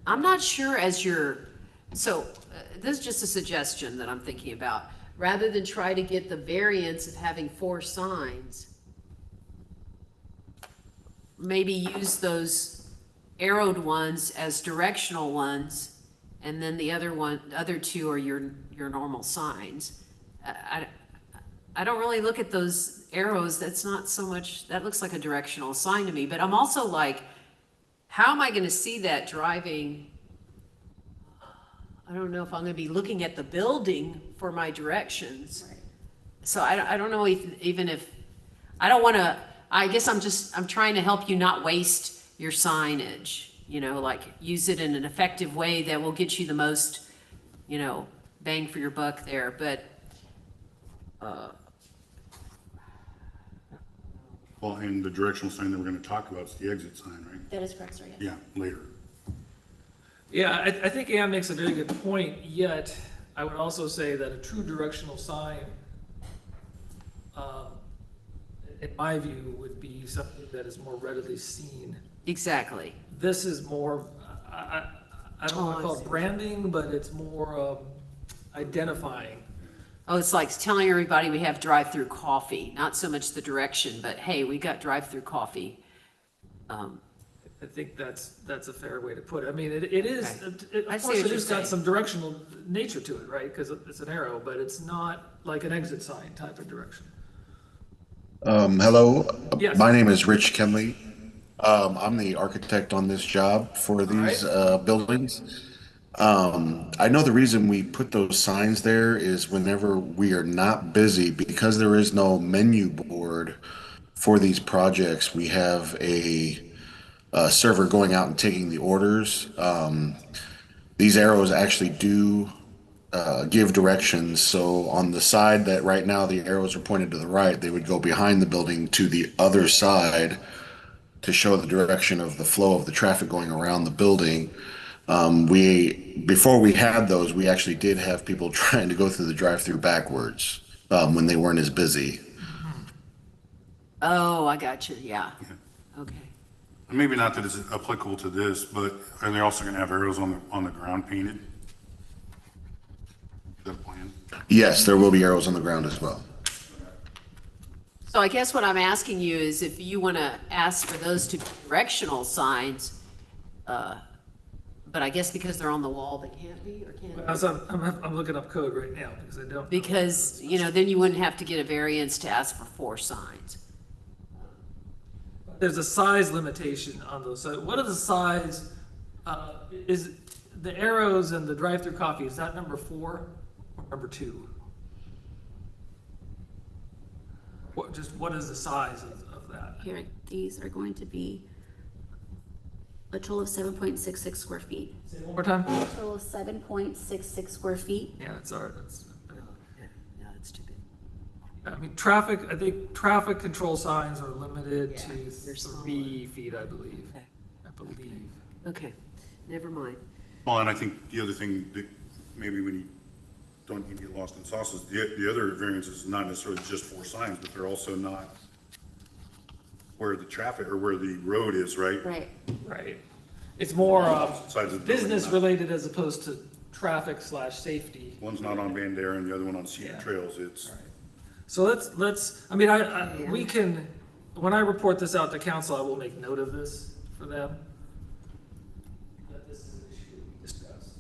I'm not sure this is just a suggestion that I'm thinking about. Rather than try to get the variance of having 4 signs, maybe use those arrowed ones as directional ones, and then the other 2 are your normal signs. I don't really look at those arrows, that's not so much, that looks like a directional sign to me, but I'm also like, how am I gonna see that driving? I don't know if I'm gonna be looking at the building for my directions.
Right.
So I don't know even if, I don't wanna, I guess I'm trying to help you not waste your signage, like use it in an effective way that will get you the most, bang for your buck there, but,
Well, and the directional sign that we're gonna talk about is the exit sign, right?
That is correct, sir, yes.
Yeah, later.
Yeah, I think Ann makes a very good point, yet I would also say that a true directional sign, in my view, would be something that is more readily seen.
exactly.
This is more, I don't want
Oh,
to call
I
it
see.
branding, but it's more identifying.
Oh, it's like telling everybody we have drive-through coffee, not so much the direction, but hey, we got drive-through coffee.
I think that's a fair way to put it. I mean, it is,
I
of
see
course,
what
it
you're
has got
saying.
some directional nature to it, right? Because it's an arrow, but it's not like an exit sign type of direction.
Hello,
Yes.
my name is Rich Kenley. I'm the architect on this job for these buildings. I know the reason we put those signs there is whenever we are not busy, because there is no menu board for these projects, we have a server going out and taking the orders. These arrows actually do give directions. So on the side that right now the arrows are pointed to the right, they would go behind the building to the other side to show the direction of the flow of the traffic going around the building. Before we had those, we actually did have people trying to go through the drive-through backwards when they weren't as busy.
Oh, I got you, yeah. Okay.
Maybe not that it's applicable to this, but are they also gonna have arrows on the ground painted? The plan?
Yes, there will be arrows on the ground as well.
So I guess what I'm asking you is if you want to ask for those to be directional signs, but I guess because they're on the wall, they can't be, or can't?
As I'm looking up code right now because I don't. know.
Because, then you wouldn't have to get a variance to ask for 4 signs.
There's a size limitation on those. So what are the size, is the arrows and the drive-through coffee, is that number 4 or number 2? What is the size of that?
Here, these are going to be a total of 7.66 square feet.
Say it one more time?
Total of 7.66 square feet.
Yeah, it's all right. That's,
No, it's too big.
I mean, I think traffic control signs are limited to
they're
3 feet, I believe.
Okay.
I believe.
Okay, never mind.
Well, and I think the other thing that maybe when you don't need to get lost in sauces, the other variance is not necessarily just 4 signs, but they're also not where the traffic or where the road is, right?
Right.
Right. It's more
Sides of the building,
business
not-
related as opposed to traffic/safety.
One's not on Bandera and the other one on Cedar
Yeah.
Trails. It's,
So let's, I mean, we can, when I report this out to council, I will make note of this for them. That this is an issue we discussed.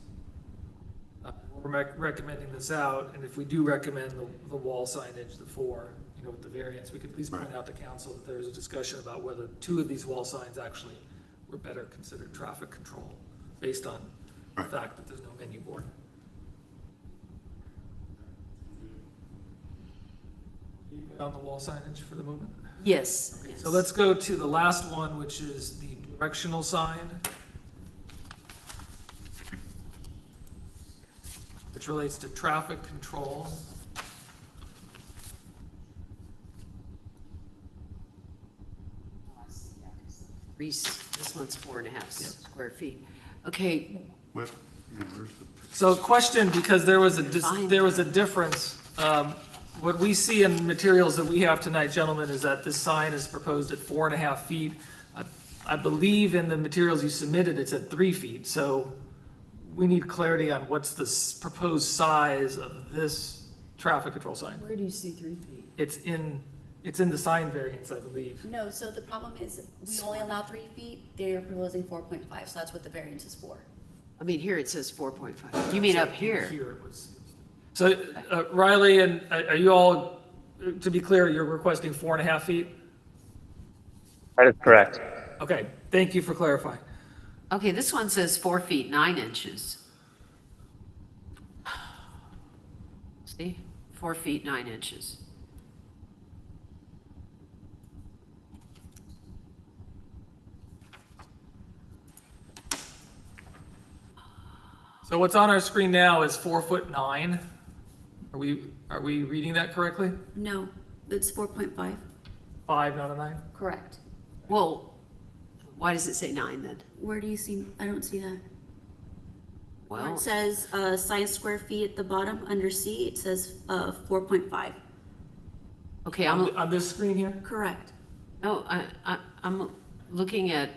We'll we're recommending this out, and if we do recommend the wall signage, the 4, with the variance, we could at least point out to council that there's a discussion about whether 2 of these wall signs actually were better considered traffic control, based on the fact that there's no menu board. On the wall signage for the moment?
Yes.
Okay,
yes.
so let's go to the last one, which is the directional sign, which relates to traffic control.
Reese, this one's 4.5 square feet. Okay,
Well, yeah, where's the?
So question, because there was a difference. What we see in materials that we have tonight, gentlemen, is that this sign is proposed at 4.5 feet. I believe in the materials you submitted, it's at 3 feet. So we need clarity on what's the proposed size of this traffic control sign.
where do you see 3 feet?
It's in the sign variance, I believe.
No, so the problem is, we only allow 3 feet, they're proposing 4.5, so that's what the variance is for.
I mean, here it says 4.5. You mean up here?
Here it was. So Riley, and are you all, to be clear, you're requesting 4.5 feet?
That is correct.
Okay, thank you for clarifying.
Okay, this one says 4 feet 9 inches. See, 4 feet 9 inches.
So what's on our screen now is 4'9". Are we reading that correctly?
No, it's 4.5,
5, not a 9?
correct.
Well, why does it say 9 then?
Where do you see, I don't see that. Where
Well,
it says, size square feet at the bottom, under C, it says, 4.5,
okay,
On this screen here?
correct.
no, I'm looking at,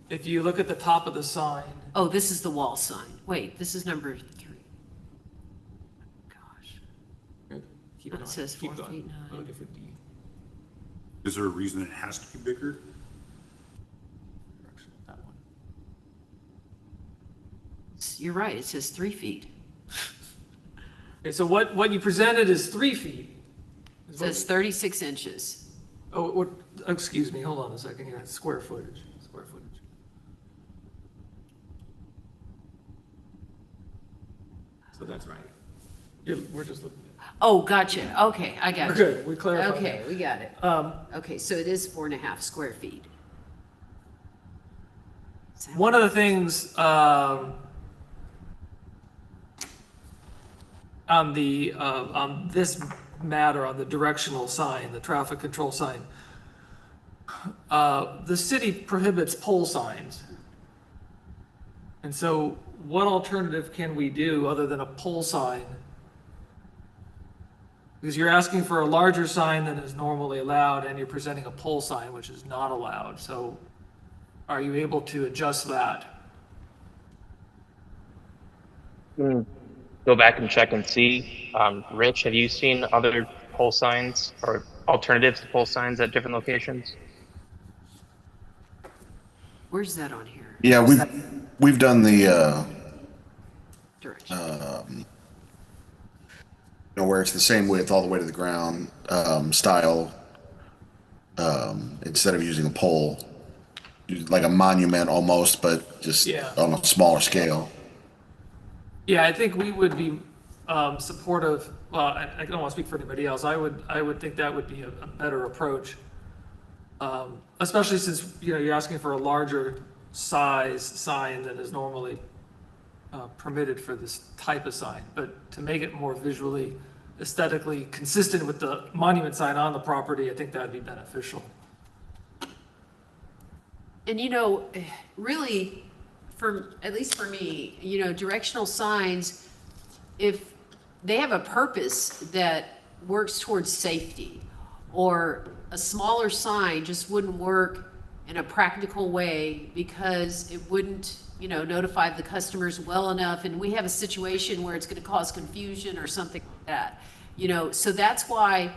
If you look at the top of the sign,
oh, this is the wall sign. Wait, this is number 3. Gosh.
keep
It
going,
says
keep
4
going.
feet 9.
Look at D.
Is there a reason it has to be bigger?
That one.
You're right, it says 3 feet.
Okay, so what you presented is 3 feet.
It says 36 inches.
Oh, what, excuse me, hold on a second here, square footage. So that's right. We're just looking.
Oh, gotcha. Okay, I got
We're
you.
good, we clarified.
Okay, we got it. Okay, so it is 4.5 square feet.
One of the things, on this matter, on the directional sign, the traffic control sign, the city prohibits pole signs. And so what alternative can we do other than a pole sign? Because you're asking for a larger sign than is normally allowed, and you're presenting a pole sign, which is not allowed. So are you able to adjust that?
Go back and check and see. Rich, have you seen other pole signs or alternatives to pole signs at different locations?
Where's that on here?
Yeah, we've done the,
Direction.
where it's the same width all the way to the ground, style, instead of using a pole, like a monument almost, but just
Yeah.
on a smaller scale.
Yeah, I think we would be supportive. Well, I don't want to speak for anybody else. I would think that would be a better approach, especially since you're asking for a larger size sign than is normally permitted for this type of sign. But to make it more visually, aesthetically consistent with the monument sign on the property, I think that would be beneficial.
And really, at least for me, directional signs, if they have a purpose that works towards safety, or a smaller sign just wouldn't work in a practical way because it wouldn't, notify the customers well enough, and we have a situation where it's going to cause confusion or something like that, so that's why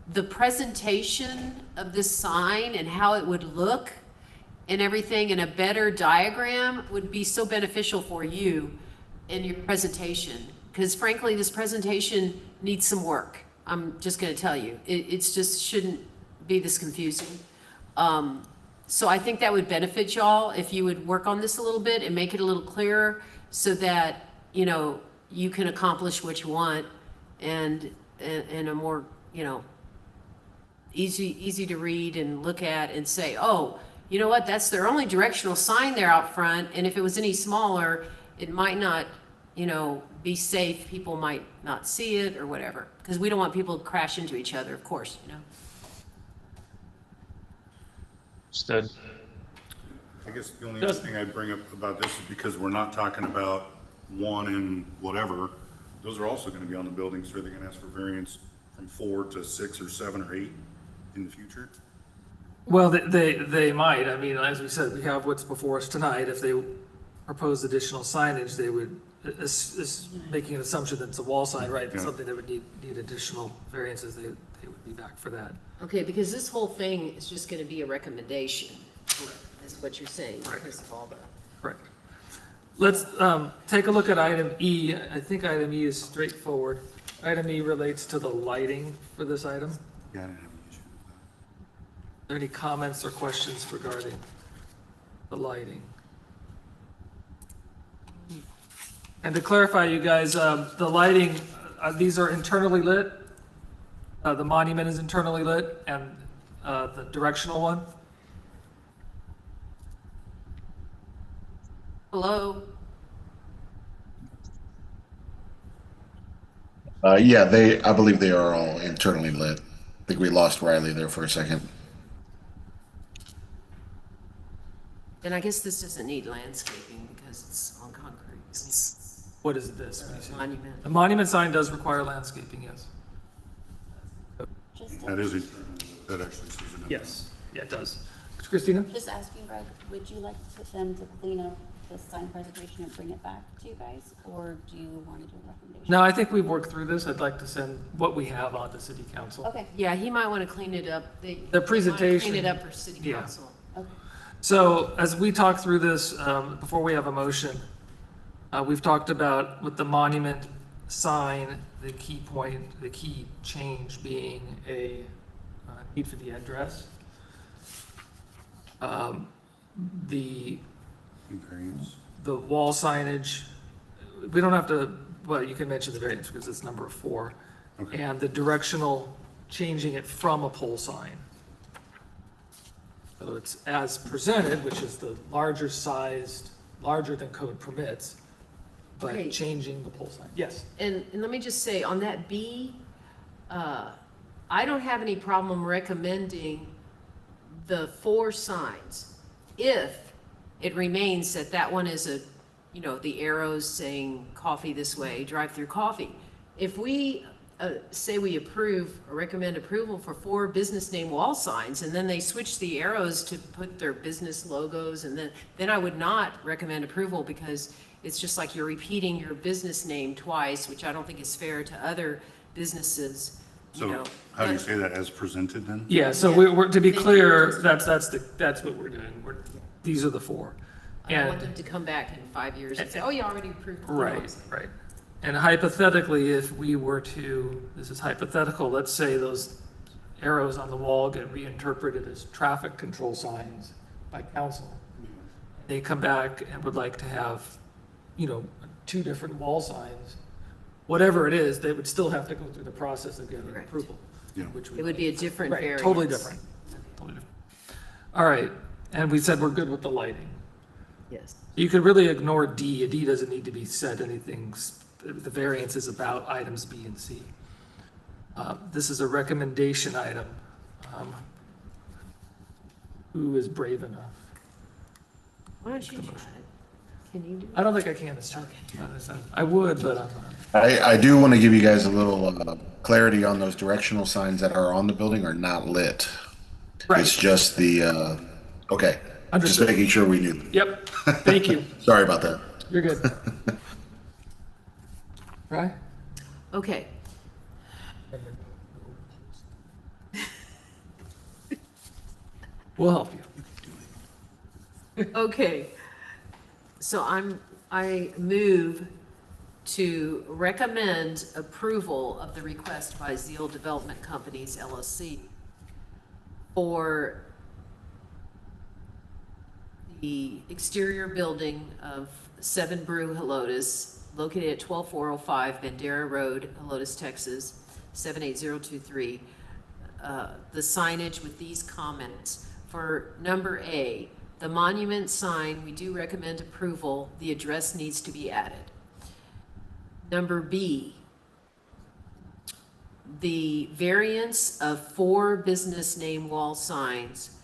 the presentation of this sign and how it would look and everything in a better diagram would be so beneficial for you. in your presentation, because frankly, this presentation needs some work. I'm just gonna tell you, it's just shouldn't be this confusing. So I think that would benefit y'all if you would work on this a little bit and make it a little clearer so that, you know, you can accomplish what you want and in a more, you know, easy to read and look at and say, oh, you know what, that's their only directional sign there out front, and if it was any smaller, it might not, you know, be safe, people might not see it or whatever, because we don't want people to crash into each other, of course, you know.
Understood.
I guess the only other thing I'd bring up about this is because we're not talking about one and whatever, those are also gonna be on the building, so they're gonna ask for variance from 4 to 6 or 7 or 8 in the future.
Well, they might. I mean, as we said, we have what's before us tonight. If they propose additional signage, they would, making an assumption that it's a wall sign, right? It's
Yeah.
something that would need additional variances, they would be back for that.
Okay, because this whole thing is just gonna be a recommendation, is what you're saying, because of all the.
Correct. Let's take a look at item E. I think item E is straightforward. Item E relates to the lighting for this item.
Yeah, I didn't have an issue with
Are there any comments or questions regarding the lighting? And to clarify, you guys, the lighting, these are internally lit. The monument is internally lit, and the directional one.
Hello?
Yeah, I believe they are all internally lit. I think we lost Riley there for a second.
And I guess this doesn't need landscaping because it's on concrete.
What is this? What do you say?
Monument.
The monument sign does require landscaping, yes.
Just,
that. That is, that actually says it.
Yes, yeah, it does. Christina?
just asking, Greg, would you like them to clean up the sign presentation and bring it back to you guys? Or do you want to do a recommendation?
No, I think we've worked through this. I'd like to send what we have on to city council.
Okay,
Yeah, he might want to clean it up. They
The
might
presentation.
Clean it up for city
Yeah.
council.
okay.
So as we talk through this, before we have a motion, we've talked about with the monument sign, the key point, the key change being a need for the address. The
Variance.
the wall signage, we don't have to, well, you can mention the variance because it's number 4.
Okay.
And the directional, changing it from a pole sign. So it's as presented, which is the larger sized, larger than code permits, but
Okay.
changing the pole sign. Yes.
And let me just say, on that B, I don't have any problem recommending the 4 signs if it remains that that one is a, you know, the arrows saying coffee this way, drive-through coffee. If we say we approve or recommend approval for 4 business name wall signs, and then they switch the arrows to put their business logos, and then I would not recommend approval because it's just like you're repeating your business name twice, which I don't think is fair to other businesses, you know.
So how do you say that, as presented then?
Yeah, so
Yeah.
we're, to be
They-
clear, that's what we're doing. These are the 4.
I don't want
And-
them to come back in 5 years and say, oh, you already approved. the
Right,
wrong sign."
right. And hypothetically, if we were to, this is hypothetical, let's say those arrows on the wall get reinterpreted as traffic control signs by council. They come back and would like to have, you know, 2 different wall signs. Whatever it is, they would still have to go through the process of getting
Correct.
approval.
Yeah.
Which
It would be a different
Right,
variance.
totally different. Totally different. All right, and we said we're good with the lighting.
Yes.
You could really ignore D. A D doesn't need to be said anything. The variance is about items B and C. This is a recommendation item. Who is brave enough?
Why don't you try it? Can you do it?
I don't think I can this time. I would, but I'm not.
I do want to give you guys a little clarity on those directional signs that are on the building are not lit.
Right.
It's just the, okay, just
Understood.
making sure we knew.
Yep, thank you.
Sorry about that.
You're good. Right?
Okay.
We'll help you.
Okay. So I move to recommend approval of the request by Zeal Development Companies LLC for the exterior building of 7 Brew Helotes, located at 12405 Bandera Road, Helotes, Texas, 78023. The signage with these comments. For number A, the monument sign, we do recommend approval. The address needs to be added. Number B, the variance of 4 business name wall signs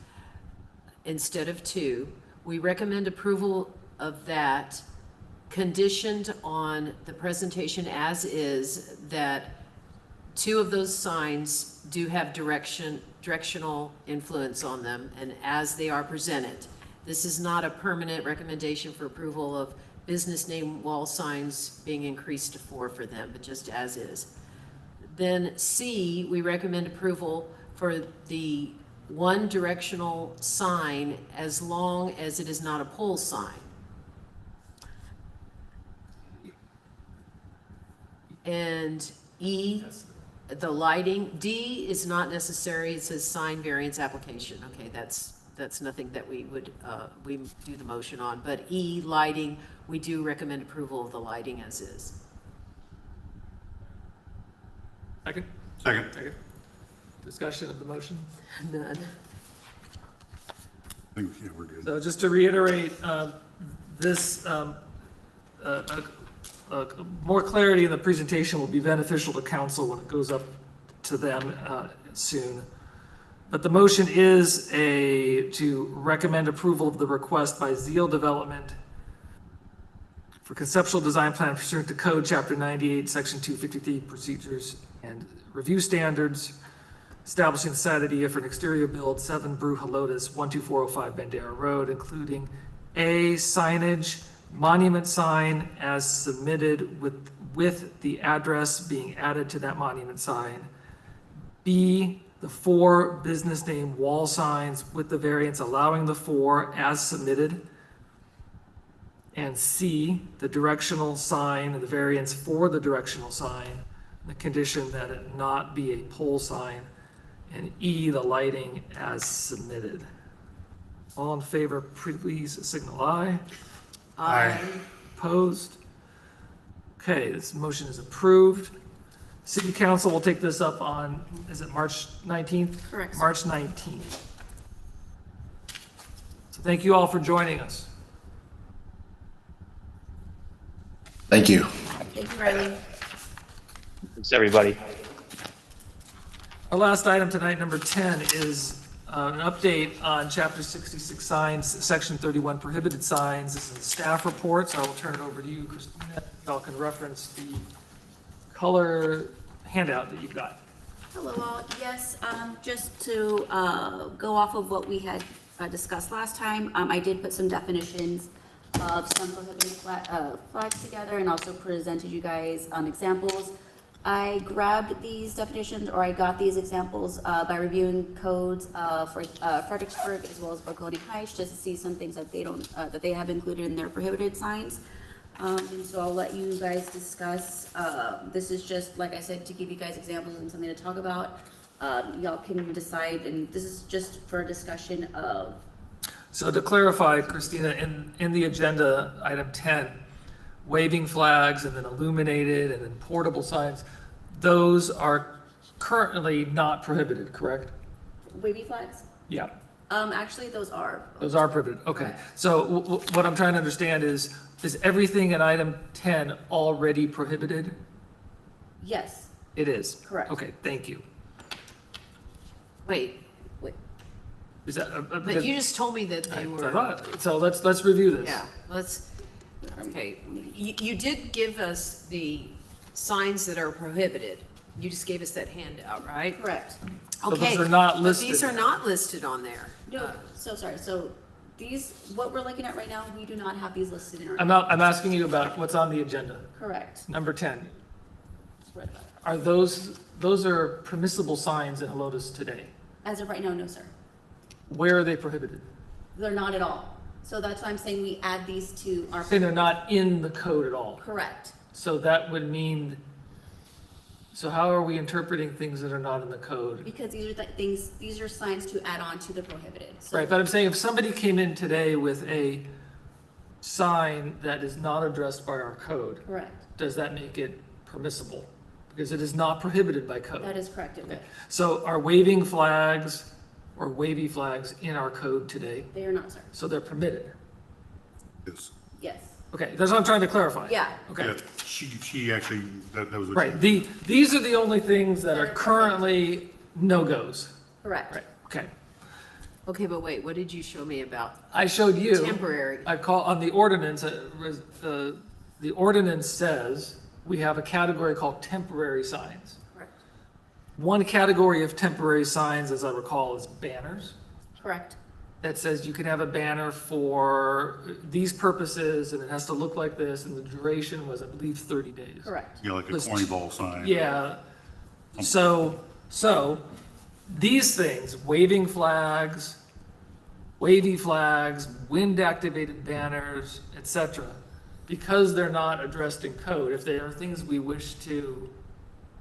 instead of 2. We recommend approval of that, conditioned on the presentation as is, that 2 of those signs do have directional influence on them, and as they are presented. This is not a permanent recommendation for approval of business name wall signs being increased to 4 for them, but just as is. Then C, we recommend approval for the 1 directional sign as long as it is not a pole sign. And E, the lighting. D is not necessary. It says sign variance application. Okay, that's nothing that we would, we do the motion on. But E, lighting, we do recommend approval of the lighting as is.
Second?
Second.
Second. Discussion of the motion?
None.
I think, yeah, we're good.
So just to reiterate, this, more clarity in the presentation will be beneficial to council when it goes up to them soon. But the motion is to recommend approval of the request by Zeal Development for conceptual design plan pursuant to Code Chapter 98, Section 253, Procedures and Review Standards, establishing the site idea for an exterior build, 7 Brew Helotes, 12405 Bandera Road, including A, signage, monument sign as submitted with the address being added to that monument sign. B, the 4 business name wall signs with the variance allowing the 4 as submitted. And C, the directional sign, the variance for the directional sign, the condition that it not be a pole sign. And E, the lighting as submitted. All in favor, please signal aye.
Aye.
Opposed? Okay, this motion is approved. City Council will take this up on, is it March 19th?
Correct, sir.
March 19th. So thank you all for joining us.
Thank you.
Thank you, Riley.
Thanks, everybody.
Our last item tonight, number 10, is an update on Chapter 66 signs, Section 31 prohibited signs. This is a staff report, so I will turn it over to you, Christina. Y'all can reference the color handout that you've got.
Hello all. Yes, just to go off of what we had discussed last time, I did put some definitions of some prohibited flags together and also presented you guys examples. I grabbed these definitions, or I got these examples by reviewing codes for Fredericksburg as well as Bocconi Heights, just to see some things that they don't, that they have included in their prohibited signs. And so I'll let you guys discuss. This is just, like I said, to give you guys examples and something to talk about. Y'all can decide, and this is just for a discussion of.
So to clarify, Christina, in the agenda, item 10, waving flags and then illuminated and then portable signs, those are currently not prohibited, correct?
Wavy flags?
Yeah.
Actually, those are.
Those are prohibited, okay. So what I'm trying to understand is everything in item 10 already prohibited?
Yes,
It is?
Correct.
Okay, thank you.
Wait,
Is that?
but you just told me that they were.
So let's review this.
Yeah, okay. You did give us the signs that are prohibited. You just gave us that handout, right?
correct.
So those
Okay,
are not
but
listed.
these are not listed on there.
No, so sorry. So these, what we're looking at right now, we do not have these listed in our.
I'm asking you about what's on the agenda.
Correct.
Number 10.
Right about it.
Are those are permissible signs in Helotes today?
As of right now, no, sir.
Where are they prohibited?
They're not at all. So that's why I'm saying we add these to our.
Saying they're not in the code at all.
Correct.
So that would mean, so how are we interpreting things that are not in the code?
Because these are the things, these are signs to add on to the prohibited. So
Right, but I'm saying if somebody came in today with a sign that is not addressed by our code,
correct.
does that make it permissible? Because it is not prohibited by code.
That is correct. It will.
So are waving flags or wavy flags in our code today?
They are not, sir.
So they're permitted?
It's,
Yes.
Okay, that's what I'm trying to clarify.
Yeah.
Okay,
yeah, she actually, that was what.
right, these are the only things that are currently no-goes.
Correct.
Right, okay.
Okay, but wait, what did you show me about
I showed you.
temporary?
I call, on the ordinance, the ordinance says we have a category called temporary signs.
Correct.
One category of temporary signs, as I recall, is banners.
Correct.
That says you can have a banner for these purposes, and it has to look like this, and the duration was, I believe, 30 days.
Correct.
Yeah, like a
Let's-
corny ball sign.
Yeah, so these things, waving flags, wavy flags, wind-activated banners, etc., because they're not addressed in code, if they are things we wish to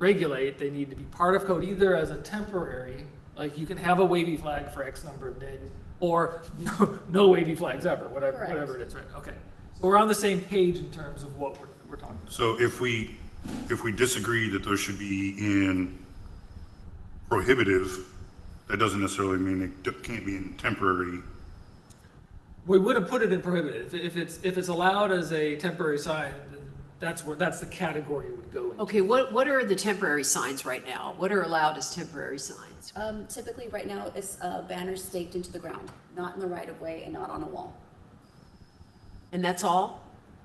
regulate, they need to be part of code, either as a temporary, like you can have a wavy flag for X number of days, or no wavy flags ever, whatever it is, right? Okay. So we're on the same page in terms of what we're talking about.
So if we disagree that those should be in prohibitive, that doesn't necessarily mean it can't be in temporary.
We would have put it in prohibited. If it's allowed as a temporary sign, then that's the category it would go in.
Okay, what are the temporary signs right now? What are allowed as temporary signs?
Typically, right now, it's banners staked into the ground, not in the right of way and not on a wall.
And that's all?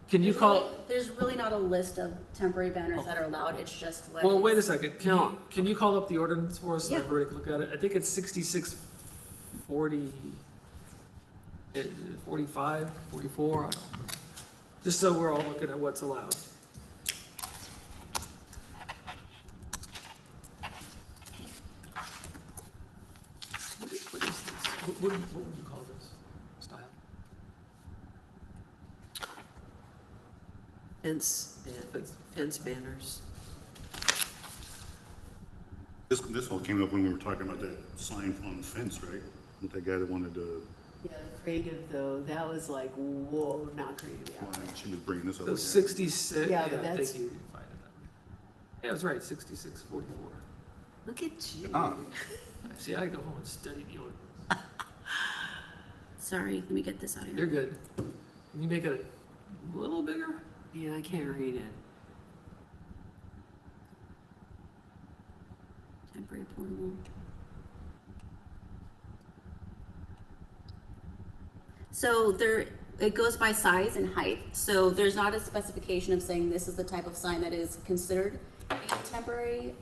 Can you call,
There's really not a list of temporary banners that are allowed. It's just what.
well, wait a second.
No.
Can you call up the ordinance for us so
Yeah.
everybody can look at it? I think it's 6640, 45, 44, I don't know. Just so we're all looking at what's allowed. What is this? What would you call this style?
Fence banners.
This all came up when we were talking about that sign on the fence, right? With that guy that wanted to,
Yeah, creative though, that was like, whoa, not creative.
she was bringing this up.
So
again.
66,
Yeah,
yeah,
but
I
that's-
think you can find it that way. Yeah, that's right, 6644.
Look at you.
Ah.
See, I go home and study the ordinance.
Sorry, let me get this out of
You're
here.
good. Can you make it a little bigger?
Yeah, I can't read it.
Temporary portable. So it goes by size and height. So there's not a specification of saying this is the type of sign that is considered a temporary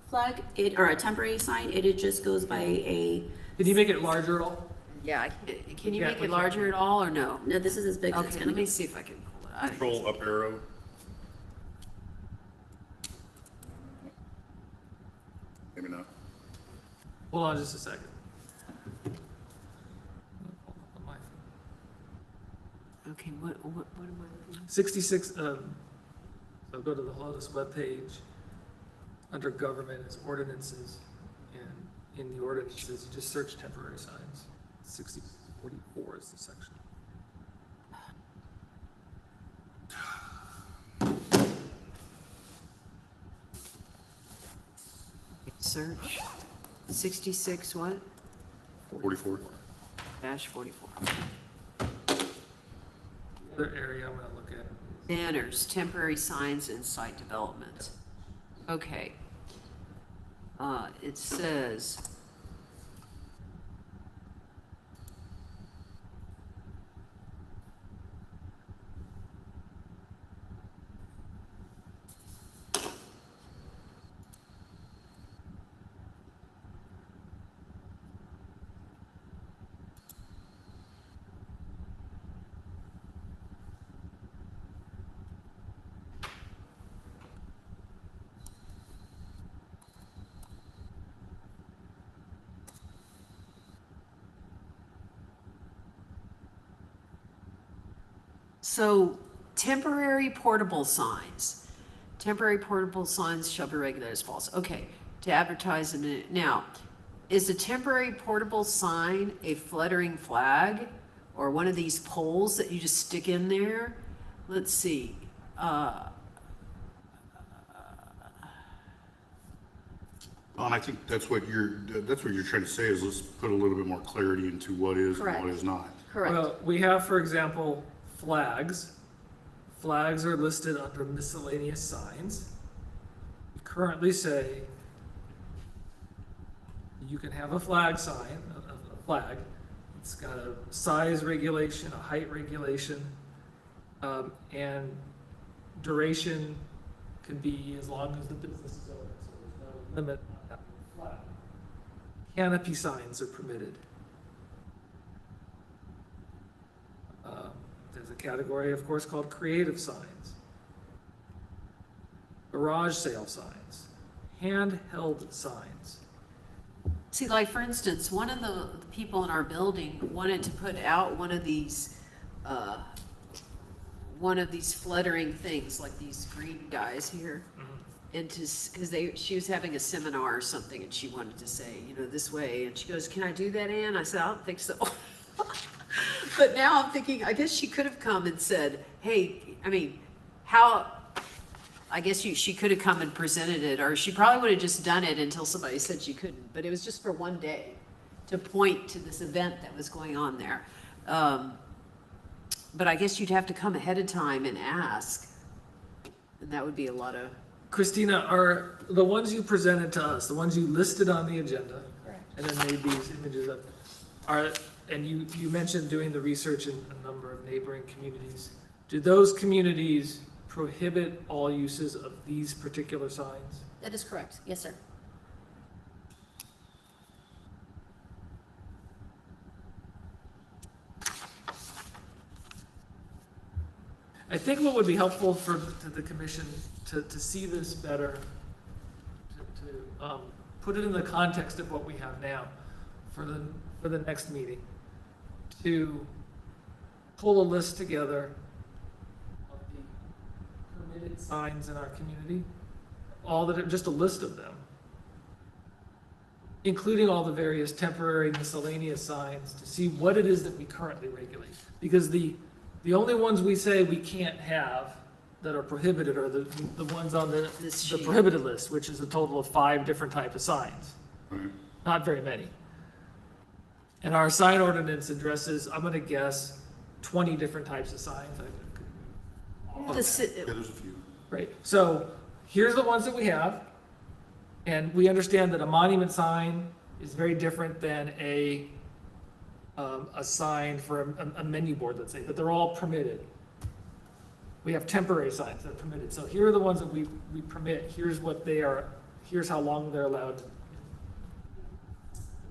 flag, or a temporary sign. It just goes by a.
Can you make it larger at all?
Yeah, I can't, can you
Yeah,
make
we
it
can.
larger at all or no?
No, this is as big as it's
Okay,
gonna
let me
be.
see if I can pull it out.
Control up arrow. Maybe not.
Hold on just a second.
Okay, what am I looking at?
66, so go to the Helotes webpage. Under government is ordinances, and in the ordinances, you just search temporary signs. 6044 is the section.
Search 66 what?
44.
Dash 44.
Other area I'm gonna look at.
Banners, temporary signs and site development. Okay. It says. So temporary portable signs. temporary portable signs shall be regulated as follows. Okay, to advertise in it. Now, is a temporary portable sign a fluttering flag or one of these poles that you just stick in there? Let's see.
And I think that's what you're trying to say is let's put a little bit more clarity into what is and
Correct.
what is not.
Correct.
Well, we have, for example, flags. Flags are listed under miscellaneous signs. We currently say you can have a flag sign, a flag. It's got a size regulation, a height regulation, and duration can be as long as the business is open, so there's no limit on that flag. Canopy signs are permitted. There's a category, of course, called creative signs, garage sale signs, handheld signs.
See, like for instance, one of the people in our building wanted to put out one of these fluttering things, like these green guys here. And because she was having a seminar or something, and she wanted to say, you know, this way, and she goes, "Can I do that, Ann?" I said, "I don't think so." But now I'm thinking, I guess she could have come and said, "Hey, I mean, how?" I guess she could have come and presented it, or she probably would have just done it until somebody said she couldn't. But it was just for one day to point to this event that was going on there. But I guess you'd have to come ahead of time and ask, and that would be a lot of.
Christina, are the ones you presented to us, the ones you listed on the agenda, and then made these images up, and you mentioned doing the research in a number of neighboring communities. Do those communities prohibit all uses of these particular signs?
That is correct. Yes, sir.
I think what would be helpful to the commission to see this better, to put it in the context of what we have now for the next meeting, to pull a list together of the permitted signs in our community, just a list of them, including all the various temporary miscellaneous signs, to see what it is that we currently regulate. Because the only ones we say we can't have that are prohibited are the ones on the prohibited list, which is a total of 5 different types of signs.
Right.
Not very many. And our sign ordinance addresses, I'm gonna guess, 20 different types of signs.
Yeah, there's a few.
Right, so here's the ones that we have. And we understand that a monument sign is very different than a sign for a menu board, let's say, but they're all permitted. We have temporary signs that are permitted. So here are the ones that we permit. Here's what they are, here's how long they're allowed, the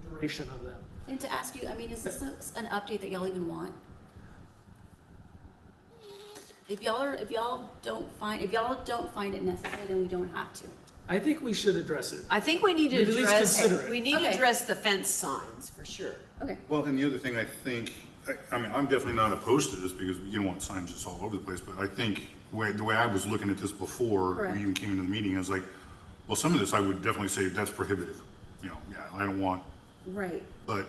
duration of them.
And to ask you, I mean, is this an update that y'all even want? If y'all don't find it necessary, then we don't have to.
I think we should address it.
I think we need to
We'd at least
address,
consider it.
we need to
Okay.
address the fence signs, for sure.
Okay.
Well, and the other thing I think, I mean, I'm definitely not opposed to this because you don't want signs just all over the place, but I think the way I was looking at this before
Correct.
we even came into the meeting, I was like, well, some of this I would definitely say that's prohibitive. You know, yeah, I don't want,
Right.
but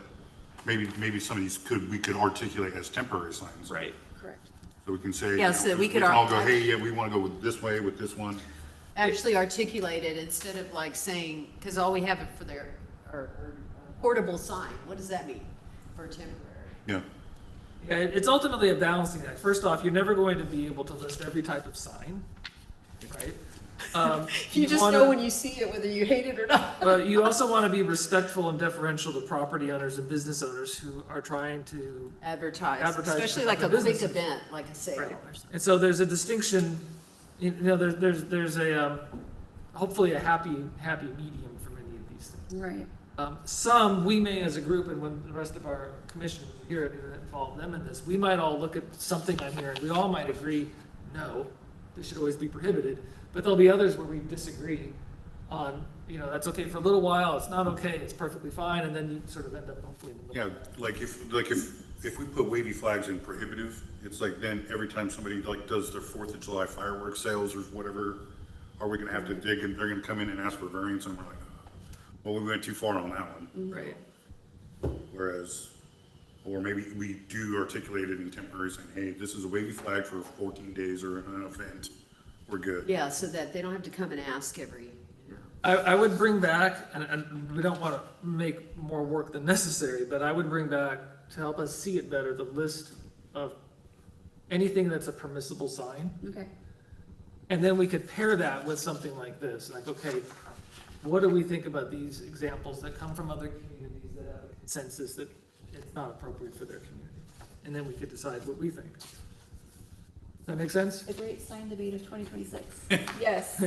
maybe some of these we could articulate as temporary signs.
Right.
Correct.
So we can say,
Yeah,
you
so
know,
we could
can all go,
arc-
hey, yeah, we want to go with this way with this one.
Actually articulate it instead of like saying, because all we have it for their, or portable sign, what does that mean for temporary?
Yeah.
Yeah, it's ultimately a balancing act. First off, you're never going to be able to list every type of sign, right?
You just know when you see it, whether you hate it or not.
But you also want to be respectful and deferential to property owners and business owners who are trying to
Advertise,
Advertise
especially
for
like a
other
quick
businesses.
event, like a sale
Right.
or something.
And so there's a distinction, you know, there's a, hopefully a happy medium for many of these things.
Right.
Some, we may as a group, and when the rest of our commission here involve them in this, we might all look at something on here and we all might agree, no, this should always be prohibited. But there'll be others where we disagree on, you know, that's okay for a little while, it's not okay, it's perfectly fine, and then you sort of end up hopefully in the middle.
Yeah, like if we put wavy flags in prohibitive, it's like then every time somebody like does their 4th of July fireworks sales or whatever, are we gonna have to dig and they're gonna come in and ask for variance and we're like, well, we went too far on that one.
Right.
Whereas, or maybe we do articulate it in temporary saying, hey, this is a wavy flag for 14 days or an event. We're good.
Yeah, so that they don't have to come and ask every, you know.
I would bring back, and we don't want to make more work than necessary, but I would bring back, to help us see it better, the list of anything that's a permissible sign.
Okay.
And then we could pair that with something like this, like, okay, what do we think about these examples that come from other communities that have a consensus that it's not appropriate for their community? And then we could decide what we think. Does that make sense?
The great sign debate of 2026.
Yes.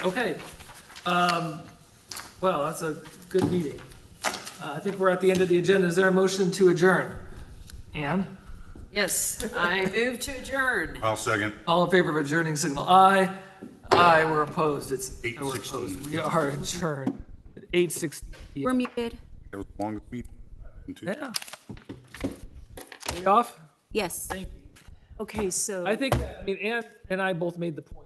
Okay. Well, that's a good meeting. I think we're at the end of the agenda. Is there a motion to adjourn? Ann?
Yes, I move to adjourn.
I'll second.
All in favor of adjourning, signal aye. Aye, we're opposed. We're
8:16.
opposed. We are adjourned at 8:16.
We're muted.
It was the longest meeting.
Yeah. Are we off?
Yes.
Thank you.
Okay, so.
I think, I mean, Ann and I both made the point